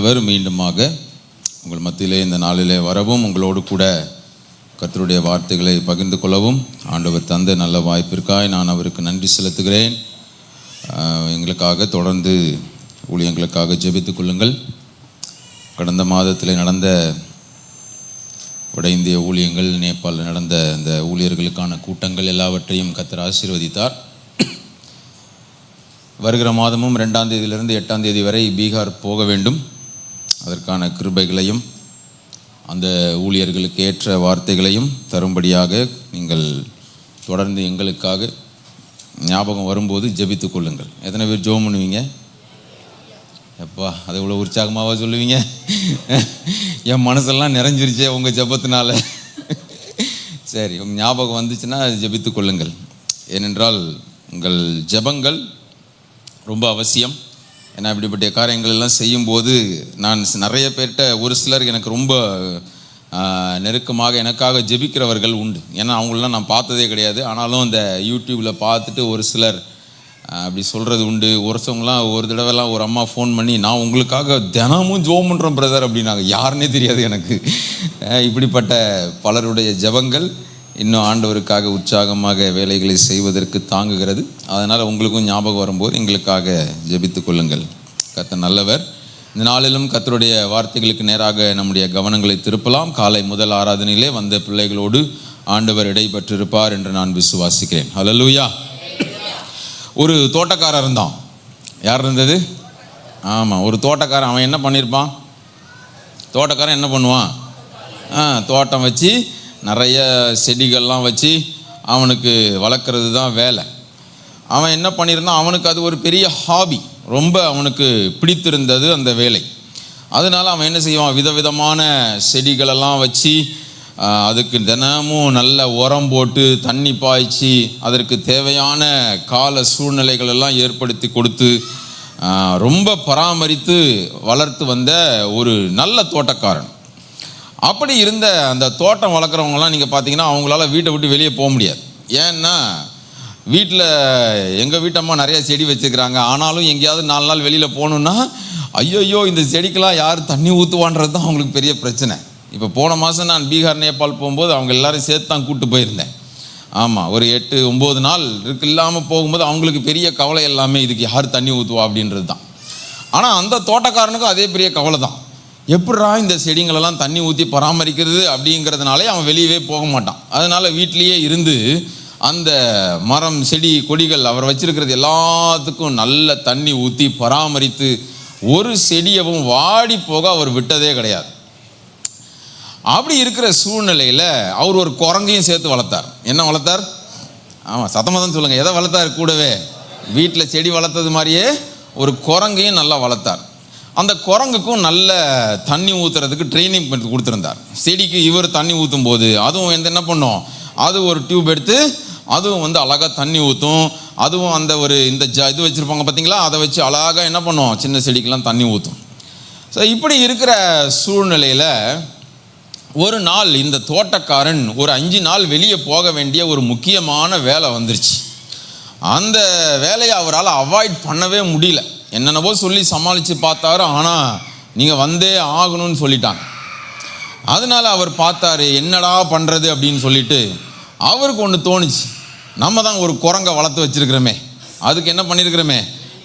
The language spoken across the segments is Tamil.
ஆண்டவர் மீண்டுமாக உங்கள் மத்தியிலே இந்த நாளிலே வரவும் உங்களோடு கூட கர்த்தருடைய வார்த்தைகளை பகிர்ந்து கொள்ளவும் ஆண்டவர் தந்த நல்ல வாய்ப்பிற்காய் நான் அவருக்கு நன்றி செலுத்துகிறேன். எங்களுக்காக தொடர்ந்து ஊழியங்களுக்காக ஜெபித்துக் கொள்ளுங்கள். கடந்த மாதத்தில் நடந்த வட இந்திய ஊழியங்கள், நேபாளில் நடந்த அந்த ஊழியர்களுக்கான கூட்டங்கள் எல்லாவற்றையும் கர்த்தர் ஆசீர்வதித்தார். வருகிற மாதமும் 2ஆம் தேதியிலிருந்து 8ஆம் தேதி வரை பீகார் போக வேண்டும். அதற்கான கிருபைகளையும் அந்த ஊழியர்களுக்கு ஏற்ற வார்த்தைகளையும் தரும்படியாக நீங்கள் தொடர்ந்து எங்களுக்காக ஞாபகம் வரும்போது ஜெபித்து கொள்ளுங்கள். எத்தனை பேர் ஜெபம் பண்ணுவீங்க? எப்பா அதை இவ்வளோ உற்சாகமாக சொல்லுவீங்க? என் மனசெல்லாம் நிறைஞ்சிருச்சே உங்கள் ஜெபத்தினால. சரி, உங்கள் ஞாபகம் வந்துச்சுன்னா ஜெபித்து கொள்ளுங்கள். ஏனென்றால் உங்கள் ஜெபங்கள் ரொம்ப அவசியம். ஏன்னா இப்படிப்பட்ட காரியங்கள் எல்லாம் செய்யும்போது நான் நிறைய பேர்கிட்ட ஒரு சிலர் எனக்கு ரொம்ப நெருக்கமாக எனக்காக ஜெபிக்கிறவர்கள் உண்டு. ஏன்னா அவங்களெலாம் நான் பார்த்ததே கிடையாது. ஆனாலும் இந்த யூடியூப்பில் பார்த்துட்டு ஒரு சிலர் அப்படி சொல்கிறது உண்டு. ஒருத்தவங்களாம் ஒரு தடவைலாம் ஒரு அம்மா ஃபோன் பண்ணி, நான் உங்களுக்காக தினமும் ஜெபம் பண்ணுறோம் பிரதர் அப்படின்னாங்க. யாருன்னே தெரியாது எனக்கு. இப்படிப்பட்ட பலருடைய ஜெபங்கள் இன்னும் ஆண்டவருக்காக உற்சாகமாக வேலைகளை செய்வதற்கு தாங்குகிறது. அதனால் உங்களுக்கும் ஞாபகம் வரும்போது எங்களுக்காக ஜெபித்து கொள்ளுங்கள். கர்த்தர் நல்லவர். இந்த நாளிலும் கர்த்தருடைய வார்த்தைகளுக்கு நேராக நம்முடைய கவனங்களை திருப்பலாம். காலை முதல் ஆராதனையிலே வந்த பிள்ளைகளோடு ஆண்டவர் இடைப்பட்டிருப்பார் என்று நான் விசுவாசிக்கிறேன். ஹல்லேலூயா. ஒரு தோட்டக்காரர் இருந்தான். யார் இருந்தது? ஆமாம், ஒரு தோட்டக்காரன். அவன் என்ன பண்ணியிருப்பான்? தோட்டக்காரன் என்ன பண்ணுவான்? தோட்டம் வச்சு நிறைய செடிகள்லாம் வச்சு அவனுக்கு வளர்க்குறது தான் வேலை. அவன் என்ன பண்ணியிருந்தான்? அவனுக்கு அது ஒரு பெரிய ஹாபி. ரொம்ப அவனுக்கு பிடித்திருந்தது அந்த வேலை. அதனால் அவன் என்ன செய்வான்? விதவிதமான செடிகளெல்லாம் வச்சு அதுக்கு தினமும் நல்ல உரம் போட்டு தண்ணி பாய்ச்சி அதற்கு தேவையான கால சூழ்நிலைகள் எல்லாம் ஏற்படுத்தி கொடுத்து ரொம்ப பராமரித்து வளர்த்து வந்த ஒரு நல்ல தோட்டக்காரன். அப்படி இருந்த அந்த தோட்டம் வளர்க்குறவங்கலாம் நீங்கள் பார்த்தீங்கன்னா அவங்களால வீட்டை விட்டு வெளியே போக முடியாது. ஏன்னா வீட்டில் எங்கள் வீட்டம்மா நிறையா செடி வச்சுக்கிறாங்க. ஆனாலும் எங்கேயாவது 4 நாள் வெளியில் போகணுன்னா ஐயோ இந்த செடிக்கெலாம் யார் தண்ணி ஊற்றுவான்றது தான் அவங்களுக்கு பெரிய பிரச்சனை. இப்போ போன மாதம் நான் பீகார், நேபாள் போகும்போது அவங்க எல்லோரும் சேர்த்து தான் கூப்பிட்டு போயிருந்தேன். ஆமாம், ஒரு 8-9 நாள் இல்லாமல் போகும்போது அவங்களுக்கு பெரிய கவலை எல்லாமே இதுக்கு யார் தண்ணி ஊற்றுவா அப்படின்றது தான். ஆனால் அந்த தோட்டக்காரனுக்கும் அதே பெரிய கவலை தான். எப்படா இந்த செடிங்களெல்லாம் தண்ணி ஊற்றி பராமரிக்கிறது அப்படிங்கிறதுனாலே அவன் வெளியவே போக மாட்டான். அதனால் வீட்டிலையே இருந்து அந்த மரம், செடி, கொடிகள் அவர் வச்சிருக்கிறது எல்லாத்துக்கும் நல்ல தண்ணி ஊற்றி பராமரித்து ஒரு செடியவும் வாடி போக அவர் விட்டதே கிடையாது. அப்படி இருக்கிற சூழ்நிலையில் அவர் ஒரு குரங்கையும் சேர்த்து வளர்த்தார். என்ன வளர்த்தார்? ஆமாம், சத்தமாக தான் சொல்லுங்கள். எதை வளர்த்தார்? கூடவே வீட்டில் செடி வளர்த்தது மாதிரியே ஒரு குரங்கையும் நல்லா வளர்த்தார். அந்த குரங்குக்கும் நல்ல தண்ணி ஊற்றுறதுக்கு ட்ரைனிங் பண்ணி கொடுத்துருந்தார். செடிக்கு இவர் தண்ணி ஊற்றும் போது அதுவும் என்ன பண்ணும்? அது ஒரு டியூப் எடுத்து அதுவும் அழகாக தண்ணி ஊற்றும். அதுவும் அந்த ஒரு இந்த இது வச்சுருப்பாங்க பார்த்தீங்களா, அதை வச்சு அழகாக என்ன பண்ணும்? சின்ன செடிக்கெல்லாம் தண்ணி ஊற்றும். ஸோ இப்படி இருக்கிற சூழ்நிலையில் ஒரு நாள் இந்த தோட்டக்காரன் ஒரு 5 நாள் வெளியே போக வேண்டிய ஒரு முக்கியமான வேலை வந்துருச்சு. அந்த வேலையை அவரால் அவாய்ட் பண்ணவே முடியல. என்னென்னவோ சொல்லி சமாளித்து பார்த்தாரு. ஆனால் நீங்கள் வந்தே ஆகணும்னு சொல்லிட்டாங்க. அதனால் அவர் பார்த்தாரு, என்னடா பண்ணுறது அப்படின்னு சொல்லிட்டு அவருக்கு ஒன்று தோணுச்சு. நம்ம தான் ஒரு குரங்கை வளர்த்து வச்சுருக்கிறோமே, அதுக்கு என்ன பண்ணியிருக்கிறோமே,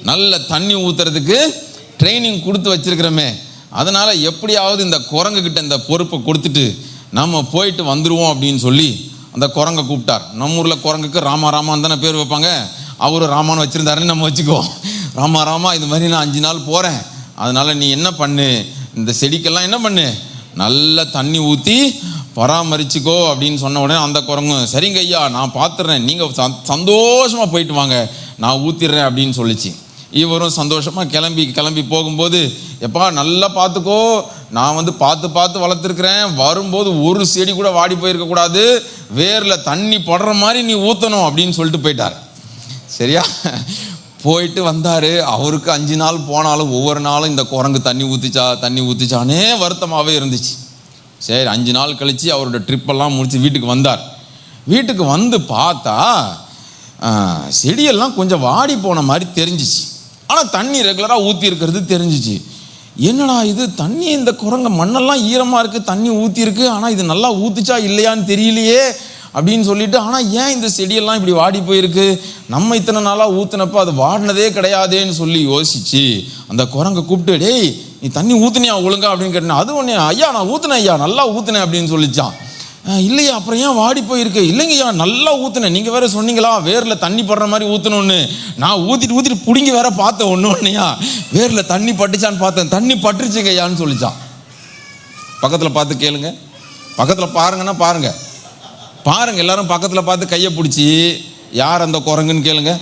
நல்ல தண்ணி ஊற்றுறதுக்கு ட்ரைனிங் கொடுத்து வச்சுருக்கிறோமே, அதனால் எப்படியாவது இந்த குரங்குக்கிட்ட இந்த பொறுப்பை கொடுத்துட்டு நம்ம போயிட்டு வந்துடுவோம் அப்படின்னு சொல்லி அந்த குரங்கை கூப்பிட்டார். நம்ம ஊரில் குரங்குக்கு ராமான்னு தானே பேர் வைப்பாங்க. அவரும் ராமான்னு வச்சுருந்தாருன்னு நம்ம வச்சுக்குவோம். ராமா இது மாதிரி நான் 5 நாள் போகிறேன், அதனால் நீ என்ன பண்ணு, இந்த செடிக்கெல்லாம் என்ன பண்ணு, நல்லா தண்ணி ஊற்றி பராமரிச்சுக்கோ அப்படின்னு சொன்ன உடனே அந்த குரங்கும் சரிங்க ஐயா நான் பார்த்துட்றேன், நீங்கள் சந்தோஷமாக போயிட்டு வாங்க, நான் ஊற்றிடுறேன் அப்படின்னு சொல்லிச்சு. இவரும் சந்தோஷமாக கிளம்பி போகும்போது, எப்பா நல்லா பார்த்துக்கோ, நான் பார்த்து வளர்த்துருக்குறேன், வரும்போது ஒரு செடி கூட வாடி போயிருக்கக்கூடாது, வேரில் தண்ணி படுற மாதிரி நீ ஊற்றணும் அப்படின்னு சொல்லிட்டு போயிட்டார். சரியா? போயிட்டு வந்தார். அவருக்கு 5 நாள் போனாலும் ஒவ்வொரு நாளும் இந்த குரங்கு தண்ணி ஊற்றிச்சானே வருத்தமாகவே இருந்துச்சு. சரி, 5 நாள் கழித்து அவரோட ட்ரிப்பெல்லாம் முடித்து வீட்டுக்கு வந்தார். வீட்டுக்கு வந்து பார்த்தா செடியெல்லாம் கொஞ்சம் வாடி போன மாதிரி தெரிஞ்சிச்சு. ஆனால் தண்ணி ரெகுலராக ஊற்றி இருக்கிறது தெரிஞ்சிச்சு. என்னடா இது தண்ணி, இந்த குரங்க மண்ணெல்லாம் ஈரமாக இருக்குது, தண்ணி ஊற்றிருக்கு, ஆனால் இது நல்லா ஊற்றுச்சா இல்லையான்னு தெரியலையே அப்படின்னு சொல்லிட்டு, ஆனால் ஏன் இந்த செடியெல்லாம் இப்படி வாடி போயிருக்கு, நம்ம இத்தனை நாளாக ஊற்றினப்போ அது வாடினதே கிடையாதேன்னு சொல்லி யோசிச்சு அந்த குரங்கை கூப்பிட்டு, டேய் நீ தண்ணி ஊற்றுனியா ஒழுங்கா அப்படின்னு கேட்டேன். அது ஒன்று, ஐயா நான் ஊற்றுனேன் ஐயா, நல்லா ஊற்றுனேன் அப்படின்னு சொல்லிச்சான். இல்லையா, அப்புறம் ஏன் வாடி போயிருக்கு? இல்லைங்கய்யா நல்லா ஊற்றுனேன், நீங்கள் வேற சொன்னீங்களா வேரில் தண்ணி படுற மாதிரி ஊற்றணும்னு, நான் ஊற்றிட்டு பிடிங்கி வேற பார்த்தேன், ஒன்றுயா வேரில் தண்ணி பட்டுச்சான்னு பார்த்தேன், தண்ணி பட்டுருச்சுங்கய்யான்னு சொல்லிச்சான். பக்கத்தில் பார்த்து கேளுங்க, பக்கத்தில் பாருங்கன்னா பாருங்க, எல்லாரும் பக்கத்தில் பார்த்து கையை பிடிச்சி யார் அந்த குரங்குன்னு கேளுங்க.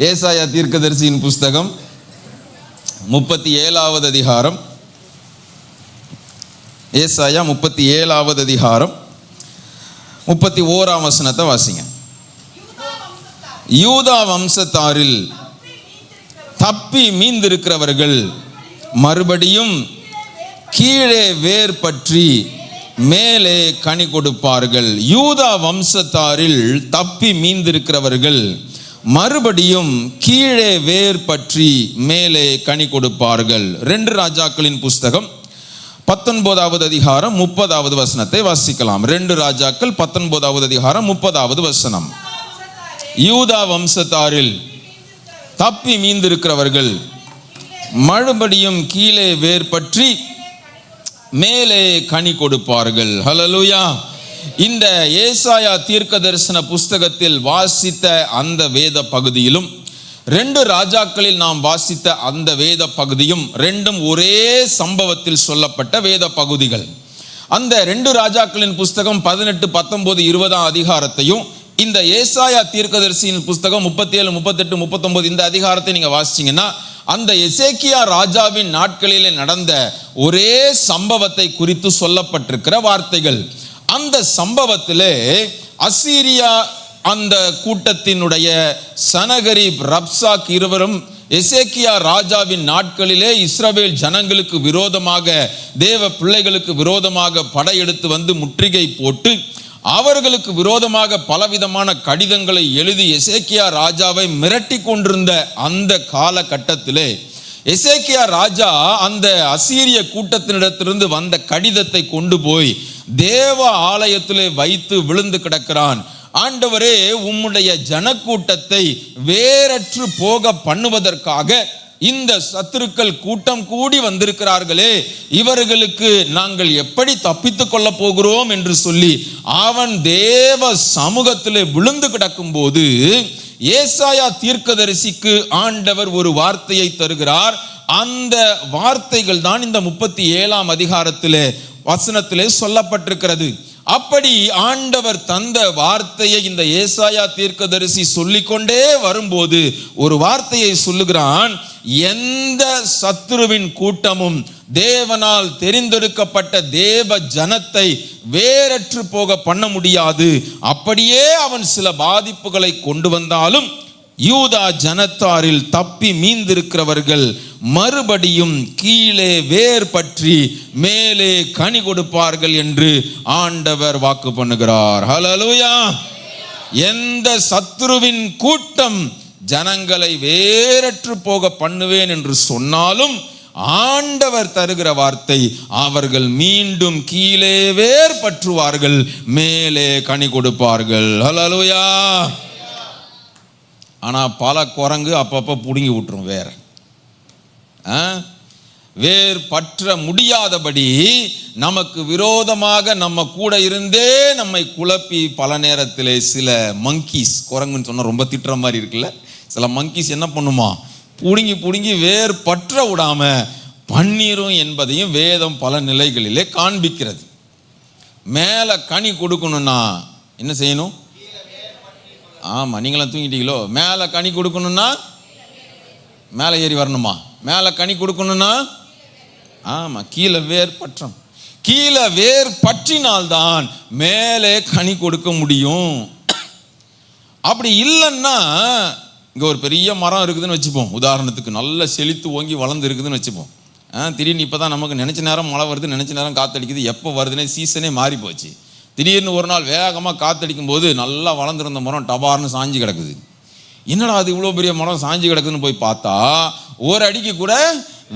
ஏசாயா தீர்க்கதரிசியின் புஸ்தகம் 37வது அதிகாரம், ஏசாயா 37வது அதிகாரம் 31ஆம் வசனத்தை வாசிங்க. யூதா வம்சத்தாரில் தப்பி மீந்திருக்கிறவர்கள் மறுபடியும் கீழே வேர் பற்றி மேலே கனி கொடுப்பார்கள். யூதா வம்சத்தாரில் தப்பி மீந்திருக்கிறவர்கள் மறுபடியும் கீழே வேர் பற்றி மேலே கனி கொடுப்பார்கள். 2 ராஜாக்களின் புஸ்தகம் 19வது அதிகாரம் 30வது வசனத்தை வாசிக்கலாம். 2 ராஜாக்கள் 19வது அதிகாரம் 30வது வசனம். யூதா வம்சத்தாரில் தப்பி மீந்திருக்கிறவர்கள் மறுபடியும் கீழே வேர் பற்றி மேலே கனி கொடுப்பார்கள். ஹல்லேலூயா. இந்த ஏசாயா தீர்க்க தரிசன புஸ்தகத்தில் வாசித்த அந்த வேத பகுதியிலும் 2 ராஜாக்களில் நாம் வாசித்த அந்த வேத பகுதியும் ரெண்டும் ஒரே சம்பவத்தில் சொல்லப்பட்ட வேத பகுதிகள். அந்த 2 ராஜாக்களின் புஸ்தகம் 18, 19, 20 அதிகாரத்தையும் இந்த ஏசாயா தீர்க்கதரிசியின் புஸ்தகம் 37, 38, 39 இந்த அதிகாரத்தை நீங்க வாசிச்சீங்கன்னா அந்த எசேக்கியா ராஜாவின் நாட்களிலே நடந்த ஒரே சம்பவத்தை குறித்து சொல்லப்பட்டிருக்கிற வார்த்தைகள். அந்த சம்பவத்திலே அசீரியா அந்த கூட்டத்தினுடைய சனகரிப், ரப்சாக் இருவரும் எசேக்கியா ராஜாவின் நாட்களிலே இஸ்ரவேல் ஜனங்களுக்கு விரோதமாக, தேவ பிள்ளைகளுக்கு விரோதமாக படையெடுத்து வந்து முற்றுகை போட்டு அவர்களுக்கு விரோதமாக பலவிதமான கடிதங்களை எழுதி எசேக்கியா ராஜாவை மிரட்டி கொண்டிருந்த அந்த காலகட்டத்திலே எசேக்கியா ராஜா அந்த அசீரிய கூட்டத்தினிடத்திலிருந்து வந்த கடிதத்தை கொண்டு போய் தேவ ஆலயத்திலே வைத்து விழுந்து கிடக்கிறான். ஆண்டவரே, உம்முடைய ஜனக்கூட்டத்தை வேறற்று போக பண்ணுவதற்காக இந்த சத்துருக்கள் கூட்டம் கூடி வந்திருக்கிறார்களே, இவர்களுக்கு நாங்கள் எப்படி தப்பித்துக் கொள்ள போகிறோம் என்று சொல்லி அவன் தேவ சமூகத்திலே விழுந்து கிடக்கும் போது ஏசாயா தீர்க்கதரிசிக்கு ஆண்டவர் ஒரு வார்த்தையை தருகிறார். அந்த வார்த்தைகள் தான் இந்த 37ஆம் அதிகாரத்திலே வசனத்திலே சொல்லப்பட்டிருக்கிறது. அப்படி ஆண்டவர் தந்த வார்த்தையை இந்த ஏசாயா தீர்க்கதரிசி சொல்லிக்கொண்டே வரும்போது ஒரு வார்த்தையை சொல்லுகிறான். எந்த சத்துருவின் கூட்டமும் தேவனால் தெரிந்தெடுக்கப்பட்ட தேவ ஜனத்தை வேறற்று போக பண்ண முடியாது. அப்படியே அவன் சில பாதிப்புகளை கொண்டு வந்தாலும் யூதா ஜனத்தாரில் தப்பி மீந்திருக்கிறவர்கள் மறுபடியும் கீழே வேர் பற்றி மேலே கனி கொடுப்பார்கள் என்று ஆண்டவர் வாக்கு பண்ணுகிறார். ஹல்லேலூயா. எந்த சத்துருவின் கூட்டம் ஜனங்களை வேறற்று போக பண்ணுவேன் என்று சொன்னாலும் ஆண்டவர் தருகிற வார்த்தை, அவர்கள் மீண்டும் கீழே வேர் பற்றுவார்கள், மேலே கனி கொடுப்பார்கள். ஹல்லேலூயா. ஆனா பல குரங்கு அப்பப்போ பிடுங்கி விட்டுரும் வேற. வேர் பற்ற முடியாதபடி நமக்கு விரோதமாக நம்ம கூட இருந்தே நம்மை குழப்பி பல நேரத்திலே சில மங்கீஸ், குரங்குன்னு சொன்னா ரொம்ப திட்டுற மாதிரி இருக்குல்ல, சில மங்கீஸ் என்ன பண்ணுமா, புடுங்கி வேர் பற்ற விடாம பன்னீரும் என்பதையும் வேதம் பல நிலைகளிலே காண்பிக்கிறது. மேல கனி கொடுக்கணும்னா என்ன செய்யணும்? ஆமா, நீங்களாம் தூங்கிட்டீங்களோ? மேல கனி கொடுக்கணும்னா மேலே ஏறி வரணுமா? மேலே கனி கொடுக்கணும்னா ஆமா, கீழே வேர் பற்றம். கீழே வேர் பற்றினால்தான் மேலே கனி கொடுக்க முடியும். அப்படி இல்லைன்னா, இங்க ஒரு பெரிய மரம் இருக்குதுன்னு வச்சுப்போம், உதாரணத்துக்கு நல்ல செழித்து ஓங்கி வளர்ந்து இருக்குதுன்னு வச்சுப்போம். திடீர்னு இப்போதான் நமக்கு நினைச்ச நேரம் மழை வருது, நினைச்ச நேரம் காத்தடிக்குது, எப்போ வருதுன்னே சீசனே மாறி போச்சு. திடீர்னு ஒரு நாள் வேகமாக காத்தடிக்கும் போது நல்லா வளர்ந்துருந்த மரம் டபார்னு சாஞ்சி கிடக்குது. என்னடா அது இவ்வளோ பெரிய மரம் சாஞ்சு கிடக்குதுன்னு போய் பார்த்தா ஒரு அடிக்கு கூட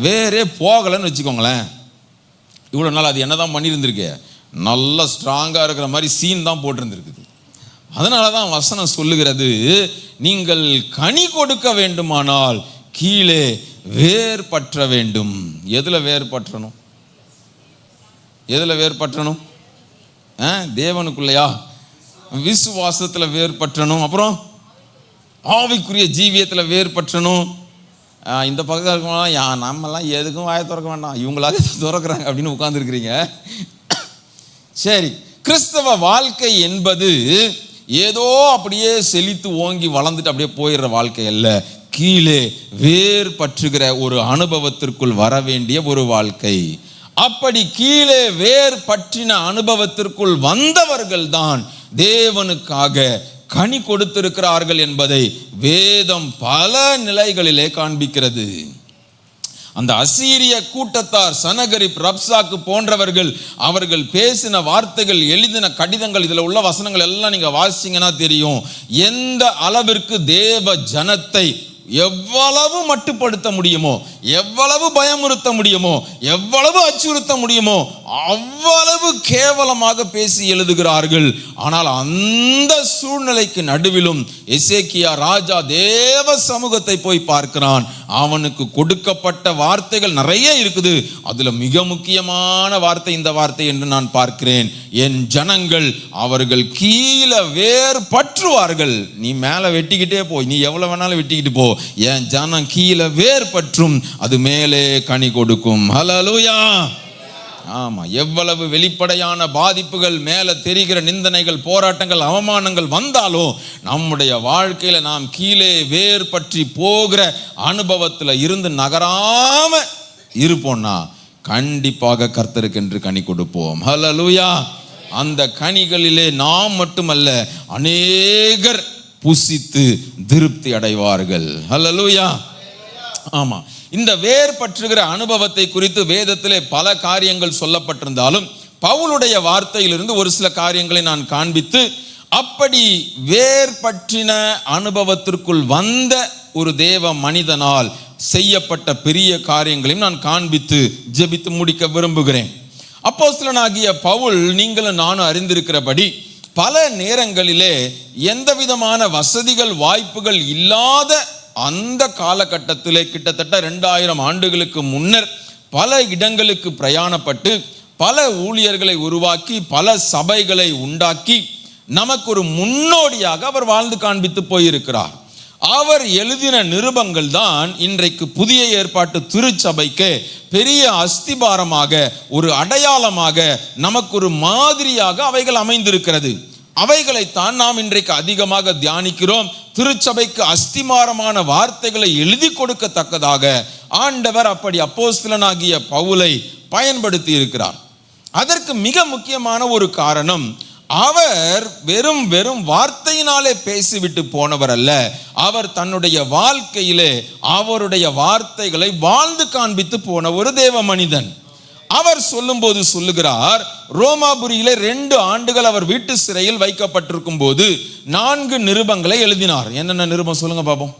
வேறே போகலைன்னு வச்சுக்கோங்களேன். இவ்வளோ நாள் அது என்னதான் பண்ணியிருந்திருக்கு, நல்லா ஸ்ட்ராங்காக இருக்கிற மாதிரி சீன் தான் போட்டிருந்துருக்குது. அதனால தான் வசனம் சொல்லுகிறது, நீங்கள் கனி கொடுக்க வேண்டுமானால் கீழே வேர் பற்ற வேண்டும். எதில் வேர் பற்றணும்? எதில் வேர் பற்றணும்? தேவனுக்குள்ளையா? விசுவாசத்தில் வேர் பற்றணும். அப்புறம் ஆவிக்குரிய ஜீவியத்தில் வேர் பற்றணும். இந்த பக்கத்தில் இருக்கவங்களாம் நம்மெல்லாம் எதுக்கும் வாயை திறக்க வேண்டாம், இவங்களாக திறக்கிறாங்க அப்படின்னு உட்கார்ந்துருக்கிறீங்க. சரி, கிறிஸ்தவ வாழ்க்கை என்பது ஏதோ அப்படியே செழித்து ஓங்கி வளர்ந்துட்டு அப்படியே போயிடுற வாழ்க்கை அல்ல. கீழே வேர் பற்றுகிற ஒரு அனுபவத்திற்குள் வர வேண்டிய ஒரு வாழ்க்கை. அப்படி கீழே வேர் பற்றின அனுபவத்திற்குள் வந்தவர்கள் தான் தேவனுக்காக கனி கொடுத்திருக்கிறார்கள் என்பதை வேதம் பல நிலைகளிலே காண்பிக்கிறது. அந்த அசீரிய கூட்டத்தார், சனகரிப், ரப்சாக்கு போன்றவர்கள், அவர்கள் பேசின வார்த்தைகள், எழுதின கடிதங்கள், இதில் உள்ள வசனங்கள் எல்லாம் நீங்க வாசிச்சீங்கன்னா தெரியும் எந்த அளவிற்கு தேவ ஜனத்தை எவ்வளவு மட்டுப்படுத்த முடியுமோ, எவ்வளவு பயமுறுத்த முடியுமோ, எவ்வளவு அச்சுறுத்த முடியுமோ அவ்வளவு கேவலமாக பேசி எழுதுகிறார்கள். ஆனால் அந்த சூழ்நிலைக்கு நடுவிலும் எசேக்கியா ராஜா தேவ சமூகத்தை போய் பார்க்கிறான். அவனுக்கு கொடுக்கப்பட்ட வார்த்தைகள் நிறைய இருக்குது. அதுல மிக முக்கியமான வார்த்தை இந்த வார்த்தை என்று நான் பார்க்கிறேன், என் ஜனங்கள் அவர்கள் கீழே வேர் பற்றுவார்கள். நீ மேல வெட்டிக்கிட்டே போ, நீ எவ்வளவு வேணாலும் வெட்டிக்கிட்டு போ, என் ஜனம் கீழே வேர் பற்றும், அது மேலே கனி கொடுக்கும். ஹல்லேலூயா. ஆமா, எவ்வளவு வெளிப்படையான பாதிப்புகள், மேல தெரிகிற நிந்தனைகள், போராட்டங்கள், அவமானங்கள் வந்தாலும் நம்முடைய வாழ்க்கையில நாம் கீழே வேர் பற்றி போகிற அனுபவத்துல இருந்து நகராம இருப்போம்னா கண்டிப்பாக கர்த்தருக்கு என்று கனி கொடுப்போம். ஹல்லேலூயா. அந்த கனிகளிலே நாம் மட்டுமல்ல, அநேகர் புசித்து திருப்தி அடைவார்கள். ஹல்லேலூயா. ஆமா, இந்த வேர் பற்றுகிற அனுபவத்தை குறித்து வேதத்திலே பல காரியங்கள் சொல்லப்பட்டிருந்தாலும் பவுலுடைய வார்த்தையிலிருந்து ஒரு சில காரியங்களை நான் காண்பித்து, அப்படி வேர் பற்றின அனுபவத்திற்குள் வந்த ஒரு தேவ மனிதனால் செய்யப்பட்ட பெரிய காரியங்களையும் நான் காண்பித்து ஜெபித்து முடிக்க விரும்புகிறேன். அப்போஸ்தலனாகிய பவுல் நீங்களும் நானும் அறிந்திருக்கிறபடி பல நேரங்களிலே எந்த விதமான வசதிகள் வாய்ப்புகள் இல்லாத அந்த காலகட்டத்திலே கிட்டத்தட்ட 2000 ஆண்டுகளுக்கு முன்னர் பல இடங்களுக்கு பிரயாணப்பட்டு பல ஊழியர்களை உருவாக்கி பல சபைகளை உண்டாக்கி நமக்கு ஒரு முன்னோடியாக அவர் வாழ்ந்து காண்பித்து போயிருக்கிறார். அவர் எழுதின நிருபங்கள் தான் இன்றைக்கு புதிய ஏற்பாட்டு திருச்சபைக்கு பெரிய அஸ்திபாரமாக, ஒரு அடையாளமாக, நமக்கு ஒரு மாதிரியாக அவைகள் அமைந்திருக்கிறது. அவைகளைத்தான் நாம் இன்றைக்கு அதிகமாக தியானிக்கிறோம். திருச்சபைக்கு அஸ்திமாரமான வார்த்தைகளை எழுதி கொடுக்கத்தக்கதாக ஆண்டவர் அப்படி அப்போஸ்தலனாகிய பவுலை பயன்படுத்தி இருக்கிறார். அதற்கு மிக முக்கியமான ஒரு காரணம், அவர் வெறும் வார்த்தையினாலே பேசிவிட்டு போனவர் அல்ல. அவர் தன்னுடைய வாழ்க்கையிலே அவருடைய வார்த்தைகளை வாழ்ந்து காண்பித்து போன ஒரு தேவ மனிதன். அவர் சொல்லும்போது சொல்லுகிறார், ரோமாபுரியிலே 2 ஆண்டுகள் அவர் வீட்டு சிறையில் வைக்கப்பட்டிருக்கும் போது 4 நிருபங்களை எழுதினார். என்னென்ன நிருபம் சொல்லுங்க பார்ப்போம்.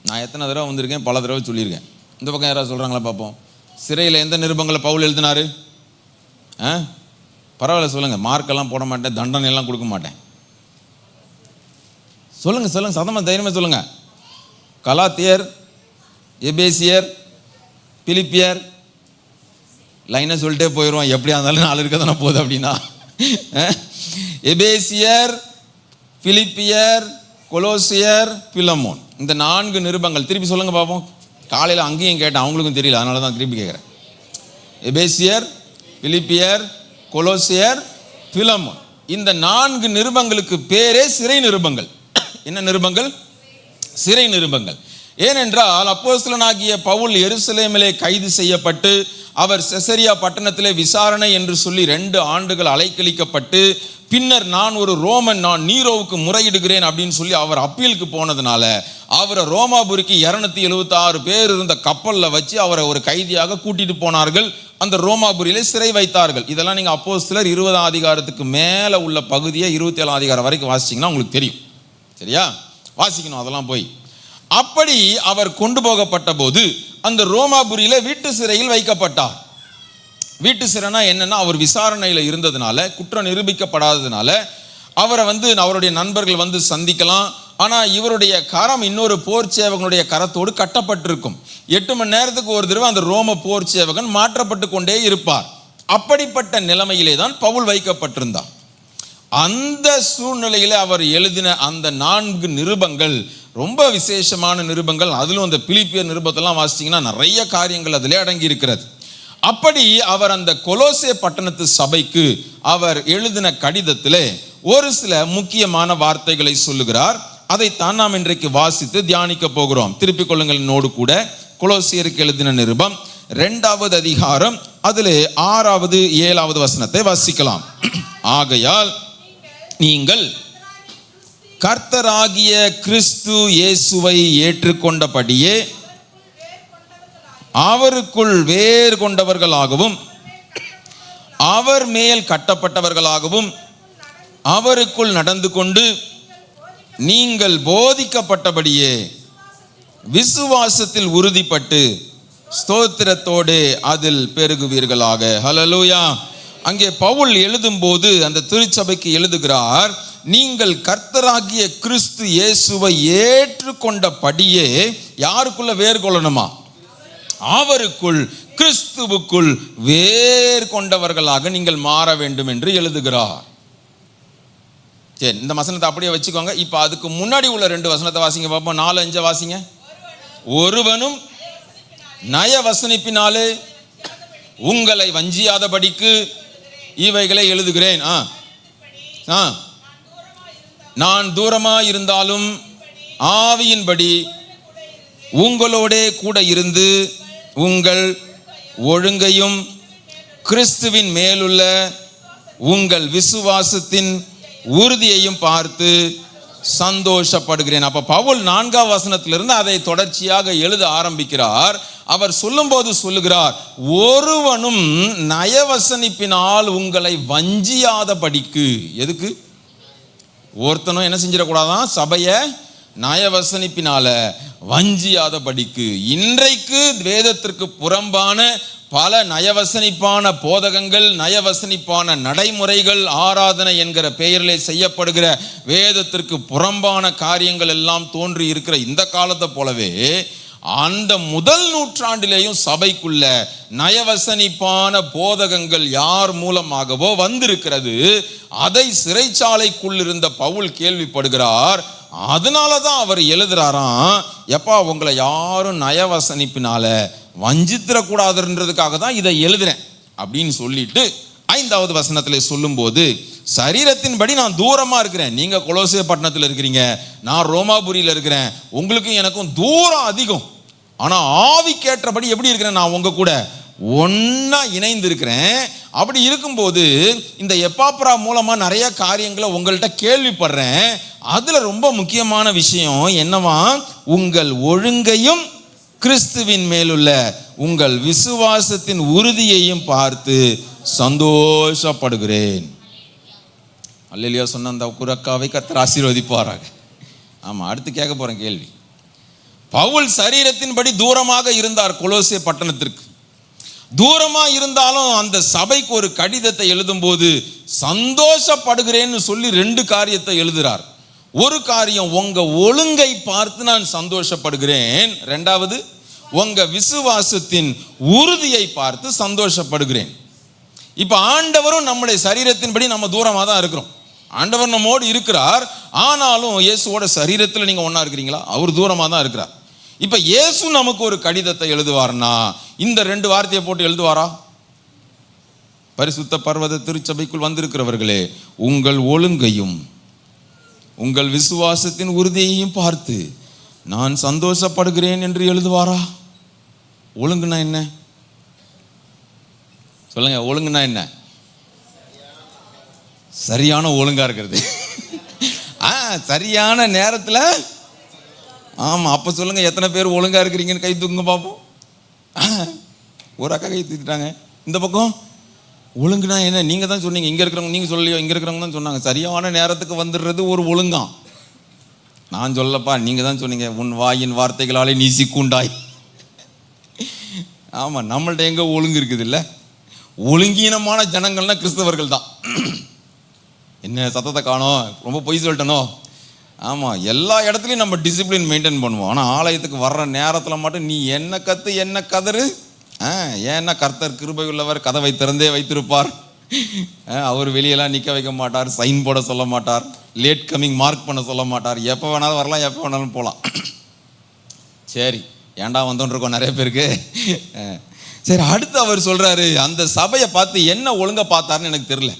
நான் எத்தனை தடவை வந்திருக்கேன், பல தடவை சொல்லியிருக்கேன். இந்த பக்கம் யாராவது சொல்றாங்களா பார்ப்போம். சிறையில் எந்த நிருபங்களை பவுல் எழுதினாரு? பரவாயில்ல சொல்லுங்க, மார்க்கெல்லாம் போட மாட்டேன், தண்டனை எல்லாம் கொடுக்க மாட்டேன். சொல்லுங்க சொல்லுங்க, சதமா தைரியமா சொல்லுங்க. கலாத்தியர், எபேசியர், பிலிப்பியர், லைனை சொல்லிட்டே போயிடுவோம், எப்படியா இருந்தாலும் 4 இருக்க தானே போகுது அப்படின்னா. எபேசியர், பிலிப்பியர், கொலோசியர், பிலமோன், இந்த 4 நிருபங்கள் திருப்பி சொல்லுங்க பார்ப்போம். காலையில் அங்கேயும் கேட்டேன், அவங்களுக்கும் தெரியல, அதனால தான் திருப்பி கேட்குறேன். எபேசியர், பிலிப்பியர், கொலோசியர், பிலமோன், இந்த 4 நிருபங்களுக்கு பேரே சிறை நிருபங்கள். என்ன நிருபங்கள்? சிறை நிருபங்கள். ஏனென்றால் அப்போஸ்தலனாகிய பவுல் எருசலேமிலே கைது செய்யப்பட்டு அவர் செசரியா பட்டணத்திலே விசாரணை என்று சொல்லி 2 ஆண்டுகள் அலைக்கழிக்கப்பட்டு பின்னர் நான் ஒரு ரோமன், நான் நீரோவுக்கு முறையிடுகிறேன் அப்படின்னு சொல்லி அவர் அப்பீலுக்கு போனதுனால அவரை ரோமாபுரிக்கு 276 பேர் இருந்த கப்பலில் வச்சு அவரை ஒரு கைதியாக கூட்டிட்டு போனார்கள். அந்த ரோமாபுரியிலே சிறை வைத்தார்கள். இதெல்லாம் நீங்கள் அப்போஸ்தலர் 20ஆம் அதிகாரத்துக்கு மேலே உள்ள பகுதியை 27ஆம் அதிகாரம் வரைக்கும் வாசிச்சிங்கன்னா உங்களுக்கு தெரியும். சரியா? வாசிக்கணும் அதெல்லாம் போய். அப்படி அவர் கொண்டு போகப்பட்ட போது அந்த ரோமாபுரியில வீட்டு சிறையில் வைக்கப்பட்டார். வீட்டு சிறைனா என்னன்னா, அவர் விசாரணையில் இருந்ததுனால, குற்றம் நிரூபிக்கப்படாததுனால அவரை அவருடைய நண்பர்கள் சந்திக்கலாம். ஆனால் இவருடைய கரம் இன்னொரு போர் சேவகனுடைய கரத்தோடு கட்டப்பட்டிருக்கும். 8 மணி நேரத்துக்கு ஒரு தடவை அந்த ரோம போர் சேவகன் மாற்றப்பட்டு கொண்டே இருப்பார். அப்படிப்பட்ட நிலைமையிலே தான் பவுல் வைக்கப்பட்டிருந்தார். அந்த சூழ்நிலையில் அவர் எழுதின அந்த 4 நிருபங்கள் ரொம்ப விசேஷமான நிருபங்கள். அதிலும் அந்த பிலிப்பியர் நிருபத்தெல்லாம் வாசிச்சிங்கன்னா நிறைய காரியங்கள் அதிலே அடங்கி இருக்கிறது. அப்படி அவர் அந்த கொலோசே பட்டணத்து சபைக்கு அவர் எழுதின கடிதத்திலே ஒரு சில முக்கியமான வார்த்தைகளை சொல்லுகிறார். அதைத்தான் நாம் இன்றைக்கு வாசித்து தியானிக்க போகிறோம். திருப்பிக் கொள்ளுங்கள் என்னோடு கூட. கொலோசியருக்கு எழுதின நிருபம் 2வது அதிகாரம் அதிலே 6வது 7வது வசனத்தை வாசிக்கலாம். ஆகையால் நீங்கள் கர்த்தராகிய கிறிஸ்து இயேசுவை ஏற்றுக்கொண்டபடியே அவருக்குள் வேறு கொண்டவர்களாகவும் அவர் மேல் கட்டப்பட்டவர்களாகவும் அவருக்குள் நடந்து கொண்டு நீங்கள் போதிக்கப்பட்டபடியே விசுவாசத்தில் உறுதிப்பட்டு ஸ்தோத்திரத்தோடு அதில் பெருகுவீர்களாக. ஹல்லேலூயா. அங்கே பவுல் எழுதும்போது அந்த திருச்சபைக்கு எழுதுகிறார், நீங்கள் கர்த்தராகிய கிறிஸ்து இயேசுவை ஏற்றுக்கொண்டபடியே யாருக்குள்ள வேர் கொள்ளணுமா? அவருக்குள், கிறிஸ்துவுக்குள் வேர் கொண்டவர்களாக நீங்கள் மாற வேண்டும் என்று எழுதுகிறார். சரி, இந்த வசனத்தை அப்படியே வச்சுக்கோங்க. இப்போ அதுக்கு முன்னாடி உள்ள 2 வசனத்தை வாசிங்க பார்ப்போம். 4, 5 வாசிங்க. ஒருவனும் நய வசனிப்பினாலே உங்களை வஞ்சியாதபடிக்கு இவைகளை எழுதுகிறேன். நான் தூரமா இருந்தாலும் ஆவியின்படி உங்களோடே கூட இருந்து உங்கள் ஒழுங்கையும் கிறிஸ்துவின் மேலுள்ள உங்கள் விசுவாசத்தின் உறுதியையும் பார்த்து சந்தோஷப்படுகிறேன். அப்ப பவுல் 4வது வசனத்திலிருந்து அதை தொடர்ச்சியாக எழுத ஆரம்பிக்கிறார். அவர் சொல்லும்போது சொல்லுகிறார், ஒருவனும் நயவசனிப்பினால் உங்களை வஞ்சியாதபடிக்கு. எதுக்கு? ஒருத்தனும் என்ன செஞ்சிடக்கூடாதான்? சபைய நயவசனிப்பினால வஞ்சியாதபடிக்கு. இன்றைக்கு வேதத்திற்கு புறம்பான பல நயவசனிப்பான போதகங்கள், நயவசனிப்பான நடைமுறைகள், ஆராதனை என்கிற பெயரிலே செய்யப்படுகிற வேதத்திற்கு புறம்பான காரியங்கள் எல்லாம் தோன்றி இருக்கிற இந்த காலத்தை போலவே அந்த முதல் நூற்றாண்டிலேயும் சபைக்குள்ள நயவசனிப்பான போதகங்கள் யார் மூலமாகவோ வந்திருக்கிறது. அதை சிறைச்சாலைக்குள் இருந்த பவுல் கேள்விப்படுகிறார். அதனாலதான் அவர் எழுதுறாராம், எப்பா உங்களை யாரும் நயவசனிப்பினால வஞ்சித்திரக்கூடாதுன்றதுக்காக தான் இதை எழுதுறேன் அப்படின்னு சொல்லிட்டு 5வது வசனத்துல சொல்லும்போது, சரீரத்தின்படி நான் தூரமா இருக்கிறேன். நீங்க கொலோசே பட்டணத்தில் இருக்கிறீங்க, நான் ரோமாபுரியில இருக்கிறேன். உங்களுக்கும் எனக்கும் தூரம் அதிகம். ஆனா ஆவிக்கேற்றபடி எப்படி இருக்கிறேன்? நான் உங்க கூட ஒன்னா இணைந்து இருக்கிறேன். அப்படி இருக்கும்போது இந்த எப்பாப்ரா மூலமா நிறைய காரியங்களை உங்கள்கிட்ட கேள்விப்படுறேன். அதுல ரொம்ப முக்கியமான விஷயம் என்னவா? உங்கள் ஒழுங்கையும் கிறிஸ்துவின் மேலுள்ள உங்கள் விசுவாசத்தின் உறுதியையும் பார்த்து சந்தோஷப்படுகிறேன். அல்லேலூயா சொன்ன அந்த குரக்காவை கர்த்தர் ஆசீர்வதிப்பாராக. ஆமா, அடுத்து கேட்க போறேன் கேள்வி. பவுல் சரீரத்தின்படி தூரமாக இருந்தார் கொலோசே பட்டணத்திற்கு. தூரமா இருந்தாலும் அந்த சபைக்கு ஒரு கடிதத்தை எழுதும் போது சந்தோஷப்படுகிறேன்னு சொல்லி 2 காரியத்தை எழுதுறார். ஒரு காரியம், உங்க ஒழுங்கை பார்த்து நான் சந்தோஷப்படுகிறேன். 2வது, உங்க விசுவாசத்தின் உறுதியை பார்த்து சந்தோஷப்படுகிறேன். இப்ப ஆண்டவரும் நம்முடைய சரீரத்தின்படி நம்ம தூரமா தான் இருக்கிறோம். ஆண்டவர் நம்மோடு இருக்கிறார். ஆனாலும் இயேசுவோட சரீரத்தில் நீங்க ஒன்னா இருக்கிறீங்களா? அவர் தூரமா தான் இருக்கிறார். இப்ப இயேசு நமக்கு ஒரு கடிதத்தை எழுதுவார்னா இந்த 2 வார்த்தையை போட்டு எழுதுவாரா? பரிசுத்த பர்வத திருச்சபைக்குள் வந்திருக்கிறவர்களே, உங்கள் ஒழுங்கையும் உங்கள் விசுவாசத்தின் உறுதியையும் பார்த்து நான் சந்தோஷப்படுகிறேன் என்று எழுதுவாரா? ஒழுங்குனா என்ன சொல்லுங்க? ஒழுங்குனா என்ன? சரியான ஒழுங்கா இருக்கிறது. சரியான நேரத்தில். ஆமா, அப்ப சொல்லுங்க, எத்தனை பேர் ஒழுங்கா இருக்கிறீங்கன்னு கை தூக்குங்க பார்ப்போம். ஒரு அக்கா கை தூக்கிட்டாங்க. இந்த பக்கம் ஒழுங்குனா என்ன? நீங்க தான் சொன்னீங்க. இங்க இருக்கிறவங்க, நீங்க சொல்லலையோ, இங்க இருக்கிறவங்க தான் சொன்னாங்க. சரியான நேரத்துக்கு வந்துடுறது ஒரு ஒழுங்காம். நான் சொல்லப்பா, நீங்கள் தான் சொன்னீங்க, உன் வாயின் வார்த்தைகளாலே நீ சிக்குண்டாய். ஆமாம், நம்மள்ட்ட எங்கே ஒழுங்கு இருக்குது இல்லை? ஒழுங்கீனமான ஜனங்கள்னா கிறிஸ்தவர்கள் தான். என்ன சத்தத்தை காணோம், ரொம்ப பொய் சொல்லிட்டனோ? ஆமாம், எல்லா இடத்துலையும் நம்ம டிசிப்ளின் மெயின்டைன் பண்ணுவோம். ஆனால் ஆலயத்துக்கு வர்ற நேரத்தில் மட்டும் நீ என்ன கற்று என்ன கதறு. ஏன்னா கர்த்தர் கிருபை உள்ளவர், கதவை திறந்தே வைத்திருப்பார். அவர் வெளியெல்லாம் நிற்க வைக்க மாட்டார், சைன் போட சொல்ல மாட்டார், லேட் கம்மிங் மார்க் பண்ண சொல்ல மாட்டார். எப்போ வேணாலும் வரலாம், எப்போ வேணாலும் போகலாம். சரி, ஏண்டா வந்தோன்னு இருக்கோம் நிறைய பேருக்கு. சரி, அடுத்து அவர் சொல்கிறாரு, அந்த சபையை பார்த்து என்ன ஒழுங்கா பார்த்தாருன்னு எனக்கு தெரியல.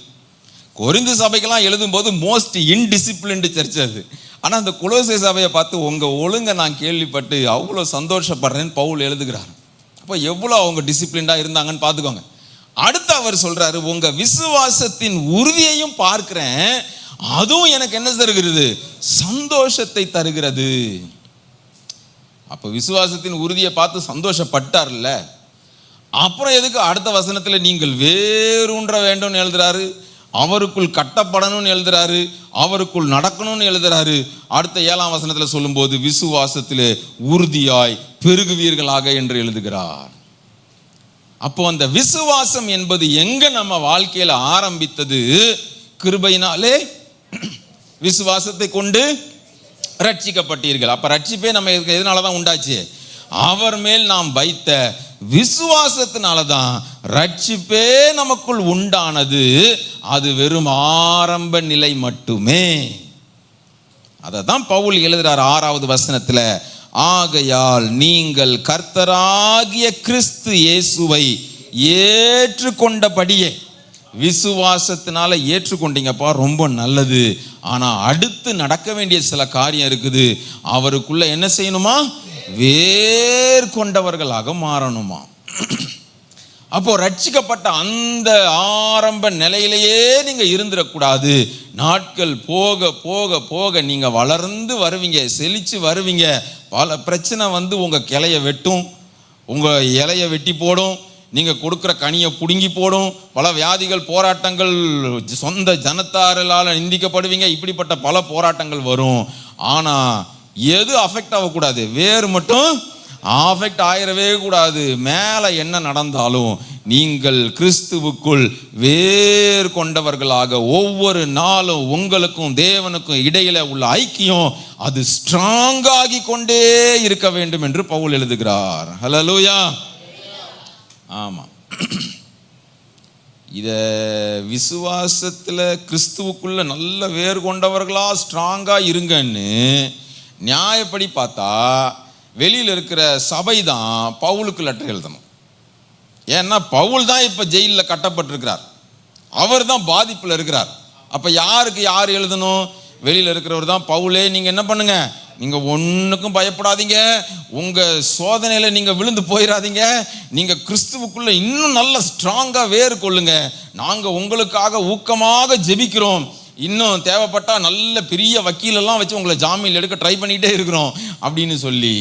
கொரிந்து சபைக்கெல்லாம் எழுதும்போது மோஸ்ட் இன்டிசிப்ளின்டு சர்ச் அது. ஆனால் அந்த கொலோசை சபையை பார்த்து உங்கள் ஒழுங்கை நான் கேள்விப்பட்டு அவ்வளோ சந்தோஷப்படுறேன்னு பவுல் எழுதுகிறார். அப்போ எவ்வளோ அவங்க டிசிப்ளின்டாக இருந்தாங்கன்னு பார்த்துக்கோங்க. அடுத்து அவர் சொல்கிறாரு, உங்கள் விசுவாசத்தின் உறுதியையும் பார்க்கிறேன், அதுவும் எனக்கு என்ன தருகிறது? சந்தோஷத்தை தருகிறது. அப்போ விசுவாசத்தின் உறுதியை பார்த்து சந்தோஷப்பட்டார்ல, அப்புறம் எதுக்கு அடுத்த வசனத்தில் நீங்கள் வேரூன்ற வேண்டும்னு எழுதுறாரு, அவருக்குள் கட்டப்படணும்னு எழுதுறாரு, அவருக்குள் நடக்கணும்னு எழுதுறாரு. அடுத்த 7ஆம் வசனத்தில் சொல்லும்போது விசுவாசத்திலே உறுதியாய் பெருகுவீர்களாக என்று எழுதுகிறார். அப்போ அந்த விசுவாசம் என்பது எங்க நம்ம வாழ்க்கையில் ஆரம்பித்தது? கிருபையினாலே விசுவாசத்தை கொண்டு ரட்சிக்கப்பட்டீர்கள். அப்ப ரட்சிப்பே நம்ம எதனாலதான் உண்டாச்சு? அவர் மேல் நாம் வைத்த விசுவாசத்தினால தான் ரட்சிப்பே நமக்குள் உண்டானது. அது வெறும் ஆரம்ப நிலை மட்டுமே. அதை தான் பவுல் எழுதுறார் 6வது வசனத்துல, ஆகையால் நீங்கள் கர்த்தராகிய கிறிஸ்து இயேசுவை ஏற்றுக்கொண்டபடியே. விசுவாசத்தினால ஏற்றுக்கொண்டீங்கப்பா, ரொம்ப நல்லது. ஆனா அடுத்து நடக்க வேண்டிய சில காரியம் இருக்குது. அவருக்குள்ள என்ன செய்யணுமா? வேர் கொண்டவர்களாக மாறணுமா. அப்போ ரட்சிக்கப்பட்ட அந்த ஆரம்ப நிலையிலேயே நீங்க இருந்துடக்கூடாது. நாட்கள் போக போக போக நீங்க வளர்ந்து வருவீங்க, செழிச்சு வருவீங்க. பல பிரச்சனை வந்து உங்க கிளைய வெட்டும், உங்க இலைய வெட்டி போடும், நீங்க கொடுக்குற கனியை புடுங்கி போடும். பல வியாதிகள், போராட்டங்கள், சொந்த ஜனத்தாரால் நிந்திக்கப்படுவீங்க. இப்படிப்பட்ட பல போராட்டங்கள் வரும். ஆனா எது அஃபெக்ட் ஆகக்கூடாது? வேறு மட்டும் அஃபெக்ட் ஆயிடவே கூடாது. மேலே என்ன நடந்தாலும் நீங்கள் கிறிஸ்துவுக்குள் வேர் கொண்டவர்களாக ஒவ்வொரு நாளும் உங்களுக்கும் தேவனுக்கும் இடையில உள்ள ஐக்கியம் அது ஸ்ட்ராங் ஆகி கொண்டே இருக்க வேண்டும் என்று பவுல் எழுதுகிறார். ஹல்லேலூயா. ஆமா, இத விசுவாசத்துல கிறிஸ்துவுக்குள்ள நல்ல வேர் கொண்டவர்களா ஸ்ட்ராங்கா இருங்கன்னு நியாயப்படி பார்த்தா வெளியில் இருக்கிற சபை தான் பவுலுக்கு லெட்டர் எழுதணும். ஏன்னா பவுல் தான் இப்போ ஜெயிலில் கட்டப்பட்டிருக்கிறார், அவர் தான் பாதிப்பில் இருக்கிறார். அப்போ யாருக்கு யார் எழுதணும்? வெளியில் இருக்கிறவர் தான். பவுலே, நீங்கள் என்ன பண்ணுங்க, நீங்கள் ஒன்றுக்கும் பயப்படாதீங்க, உங்கள் சோதனையில் நீங்கள் விழுந்து போயிடாதீங்க, நீங்கள் கிறிஸ்துவுக்குள்ளே இன்னும் நல்ல ஸ்ட்ராங்காக வேறு கொள்ளுங்க, நாங்கள் உங்களுக்காக ஊக்கமாக ஜெபிக்கிறோம், இன்னும் தேவைப்பட்டால் நல்ல பெரிய வக்கீலெல்லாம் வச்சு உங்களை ஜாமீன் எடுக்க ட்ரை பண்ணிகிட்டே இருக்கிறோம் அப்படின்னு சொல்லி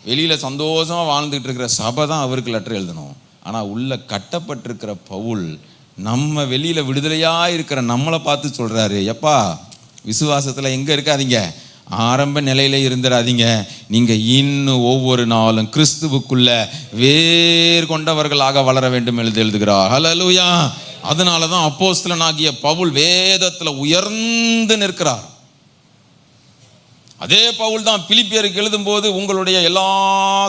வெளியில் சந்தோஷமாக வாழ்ந்துக்கிட்டு இருக்கிற சபை தான் அவருக்கு லெட்டர் எழுதணும். ஆனால் உள்ள கட்டப்பட்டிருக்கிற பவுல் நம்ம வெளியில் விடுதலையாக இருக்கிற நம்மளை பார்த்து சொல்கிறாரு, எப்பா விசுவாசத்தில் எங்கே இருக்காதீங்க, ஆரம்ப நிலையில இருந்துடாதீங்க, நீங்கள் இன்னும் ஒவ்வொரு நாளும் கிறிஸ்துவுக்குள்ள வேர் கொண்டவர்களாக வளர வேண்டும் எழுதுகிறார். ஹல்லேலூயா. அதனால தான் அப்போஸ்தலனாகிய பவுல் வேதத்தில் உயர்ந்து நிற்கிறார். அதே பவுல் தான் பிலிப்பியருக்கு எழுதும்போது உங்களுடைய எல்லா